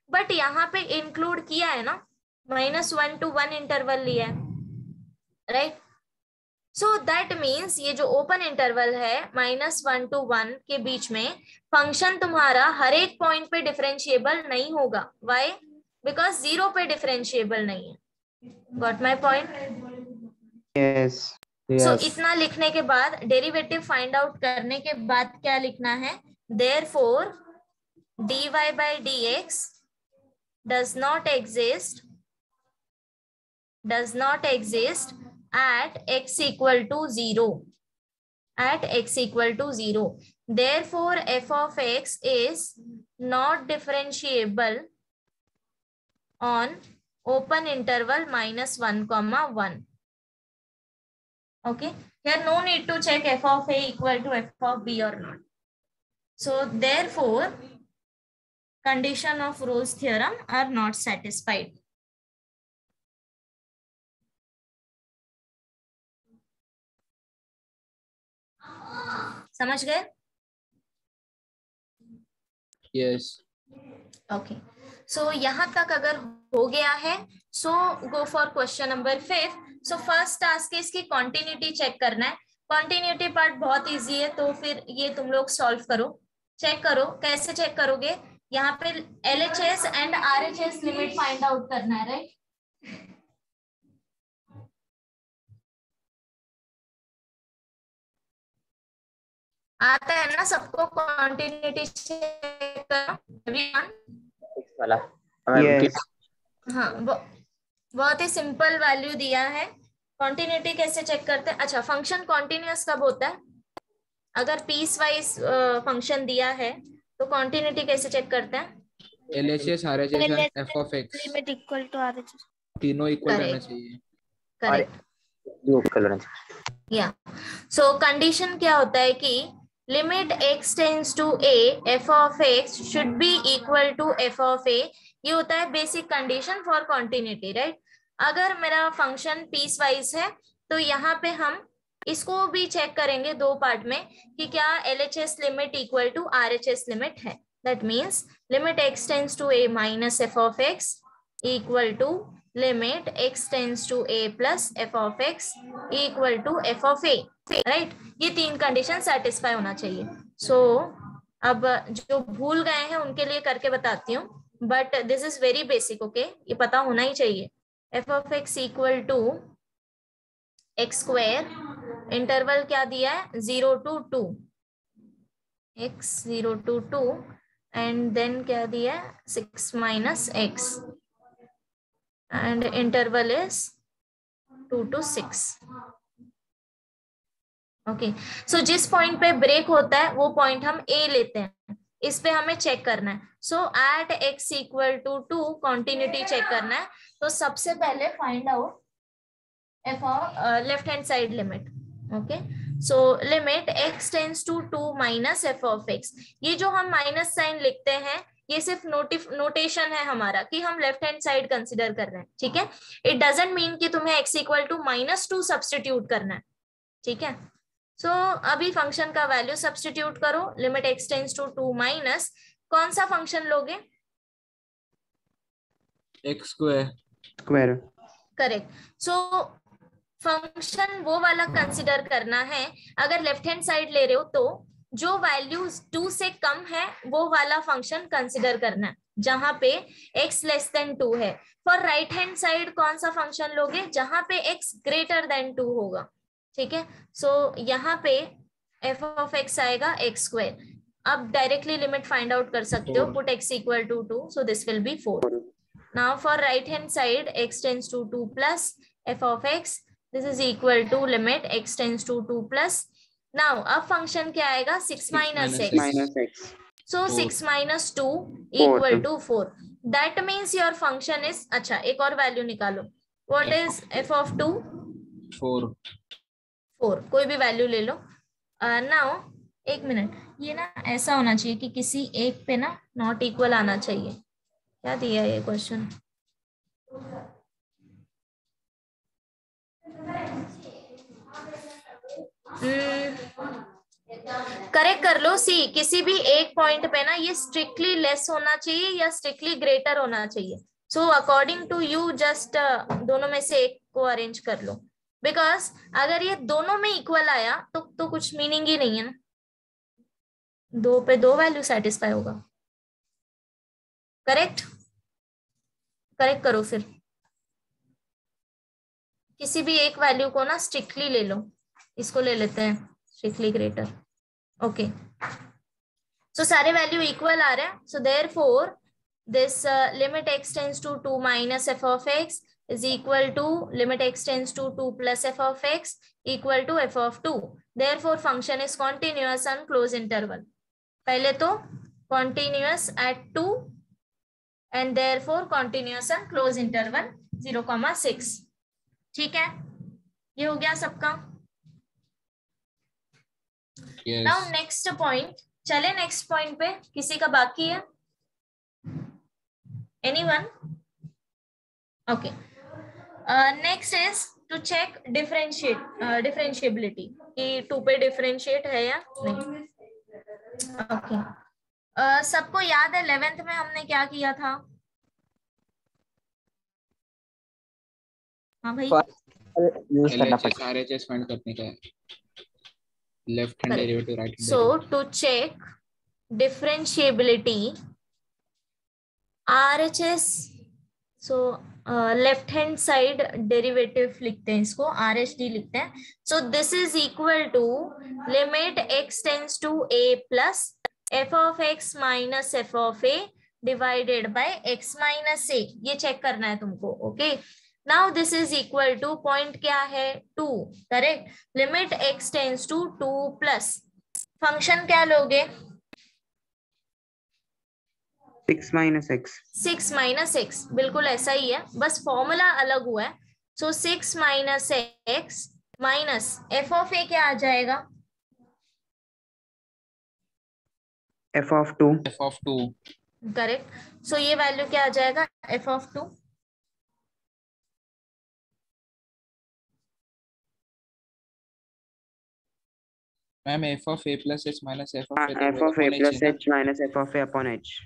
S1: But यहाँ पे इंक्लूड किया है ना, -1 to 1 इंटरवल लिया है, राइट? सो दैट मीन्स ये जो ओपन इंटरवल है -1 to 1 के बीच में, फंक्शन तुम्हारा हर एक पॉइंट पे डिफरेंशिएबल नहीं होगा। व्हाई? बिकॉज 0 पे डिफरेंशिएबल नहीं है। Got my point?
S3: यस।
S1: सो इतना लिखने के बाद, डेरिवेटिव फाइंड आउट करने के बाद क्या लिखना है? Therefore dy by dx does not exist at x equal to 0, at x equal to 0. Therefore f of x is not differentiable on open interval -1, 1. Okay, here no need to check f of a equal to f of b or not. So therefore condition of Rolle's theorem are not satisfied. समझ गए?
S2: Yes
S1: okay, सो यहाँ तक अगर हो गया है, so go for question number 5। So first task है इसकी कॉन्टिन्यूटी चेक करना है। कॉन्टिन्यूटी पार्ट बहुत इजी है, तो फिर ये तुम लोग सॉल्व करो, चेक करो। कैसे चेक करोगे? यहाँ पे LHS and RHS limit find out करना है, राइट? आता है ना सबको कॉन्टिन्यूटी चेक करना? एवरीवन
S5: वाला
S3: यस।
S1: हाँ, बहुत ही सिंपल वैल्यू दिया है। कॉन्टिन्यूटी कैसे चेक करते हैं? अच्छा, फंक्शन कॉन्टिन्यूअस कब होता है? अगर पीस वाइज फंक्शन दिया है तो कॉन्टिन्यूटी कैसे चेक करते हैं?
S2: LHS RHS and f of x
S8: limit equal to RHS।
S2: तीनों इक्वल रहना
S1: Correct.
S2: चाहिए।
S1: करेक्ट, या सो कंडीशन क्या होता है कि limit x tends to a f of x should be equal to f of a। ये होता है basic condition for continuity, right? अगर मेरा फंक्शन पीस वाइज है तो यहाँ पे हम इसको भी चेक करेंगे दो पार्ट में कि क्या LHS limit equal to RHS limit है। That means limit x tends to a minus f of x equal to limit x tends to a plus f of x equal to f of a, right? ये तीन condition satisfy होना चाहिए। सो अब जो भूल गए हैं उनके लिए करके बताती हूँ, but this is very basic, okay, ये पता होना ही चाहिए। F of x equal to x square, interval क्या दिया है 0 to 2, x 0 to 2, and then क्या दिया है 6 minus x, and interval is 2 to 6। Okay, so जिस पॉइंट पे ब्रेक होता है वो पॉइंट हम A लेते हैं, इस पे हमें चेक करना है। So at x equal to 2 continuity check करना है। तो सबसे पहले find out f left hand side limit. Okay, so limit x tends to 2 minus f of x. ये जो हम माइनस साइन लिखते हैं ये सिर्फ नोटेशन है हमारा कि हम लेफ्ट हैंड साइड कंसिडर कर रहे हैं, ठीक है। इट डजंट मीन कि तुम्हें x इक्वल टू -2 सब्सटीट्यूट करना है, ठीक है। सो अभी फंक्शन का वैल्यू सब्सटीट्यूट करो, limit x tends to 2 minus, कौन सा फंक्शन लोगे?
S2: X square.
S1: Correct. So function वो वाला कंसिडर करना है, अगर लेफ्ट हैंड साइड ले रहे हो तो जो वैल्यू 2 से कम है वो वाला फंक्शन कंसिडर करना है, जहां पे x लेस देन 2 है। फॉर राइट हैंड साइड कौन सा फंक्शन लोगे? जहां पे x ग्रेटर देन 2 होगा, ठीक है। सो यहाँ पे एफ ऑफ एक्स आएगा एक्स स्क्वायर। अब डायरेक्टली लिमिट फाइंड आउट कर सकते हो, put x equal to 2, so this will be 4। Now for right hand side x tends to 2 plus f of x, this is equal to limit x tends to 2 plus. Now अब function क्या आएगा 6 minus x, so 6 minus 2 equal to 4। That means your function is, अच्छा एक और value निकालो, what is f of 2? 4, कोई भी value ले लो। नाउ एक मिनट, ये ना ऐसा होना चाहिए कि किसी एक पे ना नॉट इक्वल आना चाहिए। क्या दिया है ये क्वेश्चन? करेक्ट कर लो। सी किसी भी एक पॉइंट पे ना ये स्ट्रिक्टली लेस होना चाहिए या स्ट्रिक्टली ग्रेटर होना चाहिए। So according to you just दोनों में से एक को अरेंज कर लो, बिकॉज अगर ये दोनों में इक्वल आया तो कुछ मीनिंग ही नहीं है ना, 2 पे 2 वैल्यू सेटिस्फाई होगा। करेक्ट करो। फिर किसी भी एक वैल्यू को ना स्ट्रिक्टली ले लो, इसको ले लेते हैं स्ट्रिक्टली ग्रेटर। ओके, सो सारे वैल्यू इक्वल आ रहे हैं, so therefore this limit x tends to 2 minus f of x is equal to limit x tends to 2 plus f of x equal to f of 2. Therefore, function is continuous on close interval. पहले तो continuous at 2 and therefore continuous on close interval 0,6. ठीक है, ये हो गया सबका।
S2: Yes.
S1: Now next point, चले next point पे, किसी का बाकी है? Anyone? Okay. Next is to check differentiability कि 2 पे डिफरेंशिएट है या नहीं। ओके, सबको याद है 11th में हमने क्या किया था? हाँ भाई,
S2: RHS फाइंड करने का है, left hand derivative right hand.
S1: So to check differentiability RHS, so left hand side derivative लिखते हैं, इसको RHD लिखते हैं। So this is equal to limit x tends to a plus f of x minus f of a divided by x minus a। ये check करना है तुमको। Okay, now this is equal to, point क्या है 2, correct. Limit x tends to 2 plus, function क्या लोगे?
S3: 6 minus x।
S1: 6 minus x, बिल्कुल ऐसा ही है, बस फॉर्मूला अलग हुआ है। सो 6 minus x minus f of a क्या आ जाएगा?
S3: f of 2।
S1: करेक्ट। सो ये वैल्यू क्या आ जाएगा? f of 2।
S2: Ma'am f of a plus h minus f of a
S3: f of a plus h minus f of a upon h।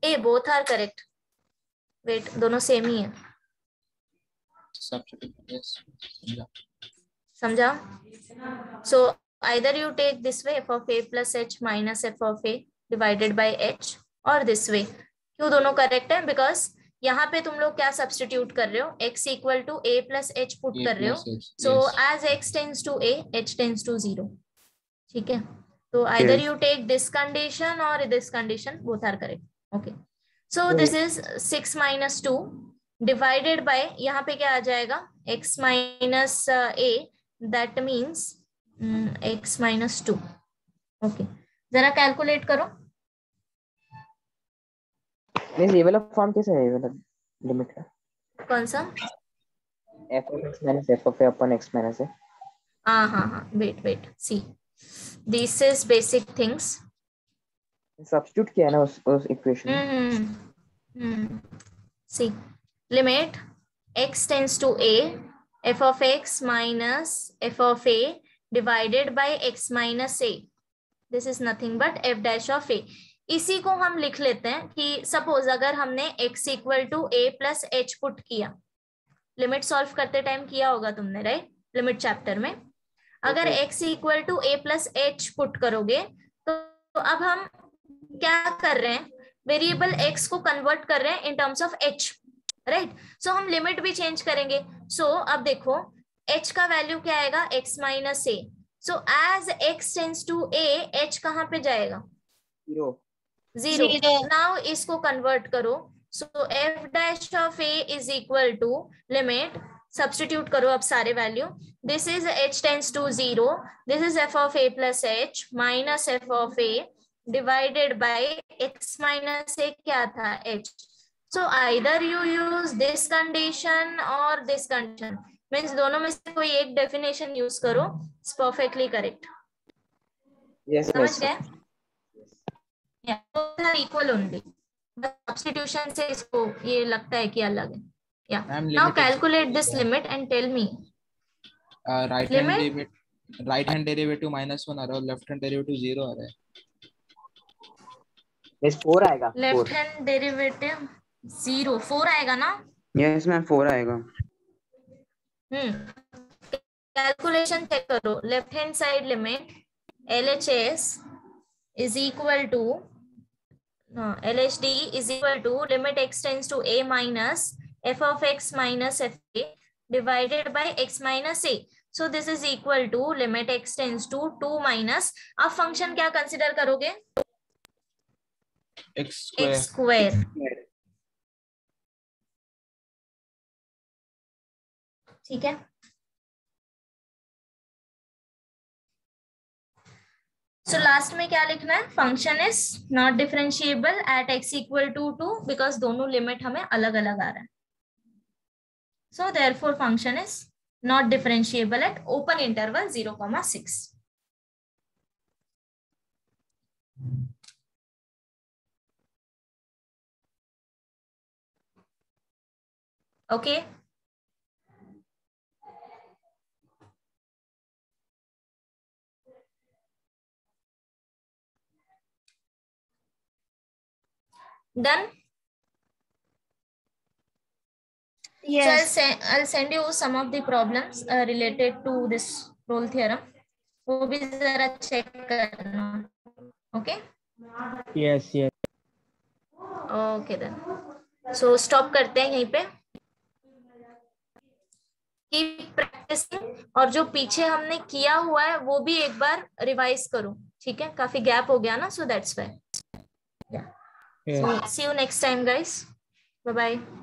S1: A both are correct. Wait, दोनों same ही है। समझा? सो either you take this way f of a plus h minus f of a divided by h, और this way. क्यों दोनों correct है? Because यहाँ पे तुम लोग क्या सब्सटीट्यूट कर रहे हो, x equal to a plus h put कर रहे हो, so as x tends to a, h tends to 0. ठीक है, तो either you take this condition or this condition, both are correct. Okay, so this is 6 minus 2 divided by, यहाँ पे क्या आ जाएगा, x minus a, that means x minus 2. Okay, जरा calculate करो.
S5: ये वाला फॉर्म कैसे है, ये वाला लिमिट का
S1: कौन सा?
S5: f of x minus f of a upon x minus a.
S1: हाँ, wait, see, this is basic things.
S5: Substitute किया है ना उस equation.
S1: See, limit x tends to a, f of x minus f of a divided by x minus a. This is nothing but f dash of a. इसी को हम लिख लेते हैं कि सपोज अगर हमने x equal to a plus h put किया, लिमिट सॉल्व करते टाइम किया होगा तुमने, राइट, लिमिट चैप्टर में. अगर x equal to a plus h put करोगे तो अब हम क्या कर रहे हैं, वेरिएबल x को कन्वर्ट कर रहे हैं in terms of h, right. So हम लिमिट भी चेंज करेंगे. सो अब देखो h का वैल्यू क्या आएगा, x minus a. So as x tends to a, h कहाँ पे जाएगा, 0. नाउ इसको कन्वर्ट करो. So f dash of a is equal to limit, substitute करो अब सारे value. This is h tends to 0, this is f of a plus h minus f of a divided by x minus a क्या था, h. So either you use this condition और this condition, means दोनों में से कोई एक definition use करो, it's perfectly correct. समझ गए? इक्वल ओनली, सब्स्टिट्यूशन से इसको ये लगता है कि अलग है. या now calculate this limit and tell me.
S2: Right hand derivative -1 आ रहा है, लेफ्ट हैंड डेरिवेटिव 0 आ रहा है.
S5: इस 4 आएगा,
S1: लेफ्ट हैंड डेरिवेटिव 0 4 आएगा ना?
S3: यस मैम 4 आएगा.
S1: कैलकुलेशन चेक करो. Left hand side limit LHS is equal to LHD is equal to limit x tends to a minus f of x minus f a divided by x minus a. So this is equal to limit x tends to 2 minus, अब function क्या consider करोगे,
S2: x
S1: square. ठीक है. So last में क्या लिखना है, function is not differentiable at x equal to 2 because दोनों लिमिट हमें अलग अलग आ रहा है. So therefore function is not differentiable at open interval 0,6. Okay, done.
S8: Yes.
S1: So I'll send you some of the problems related to this role theorem. वो भी जरा check करना. Okay?
S7: Yes.
S1: Okay then. So stop करते हैं यहीं पे. Keep practicing, और जो पीछे हमने किया हुआ है वो भी एक बार रिवाइज करो. ठीक है, काफी गैप हो गया ना, so that's why. Yeah. So see you next time guys. Bye bye.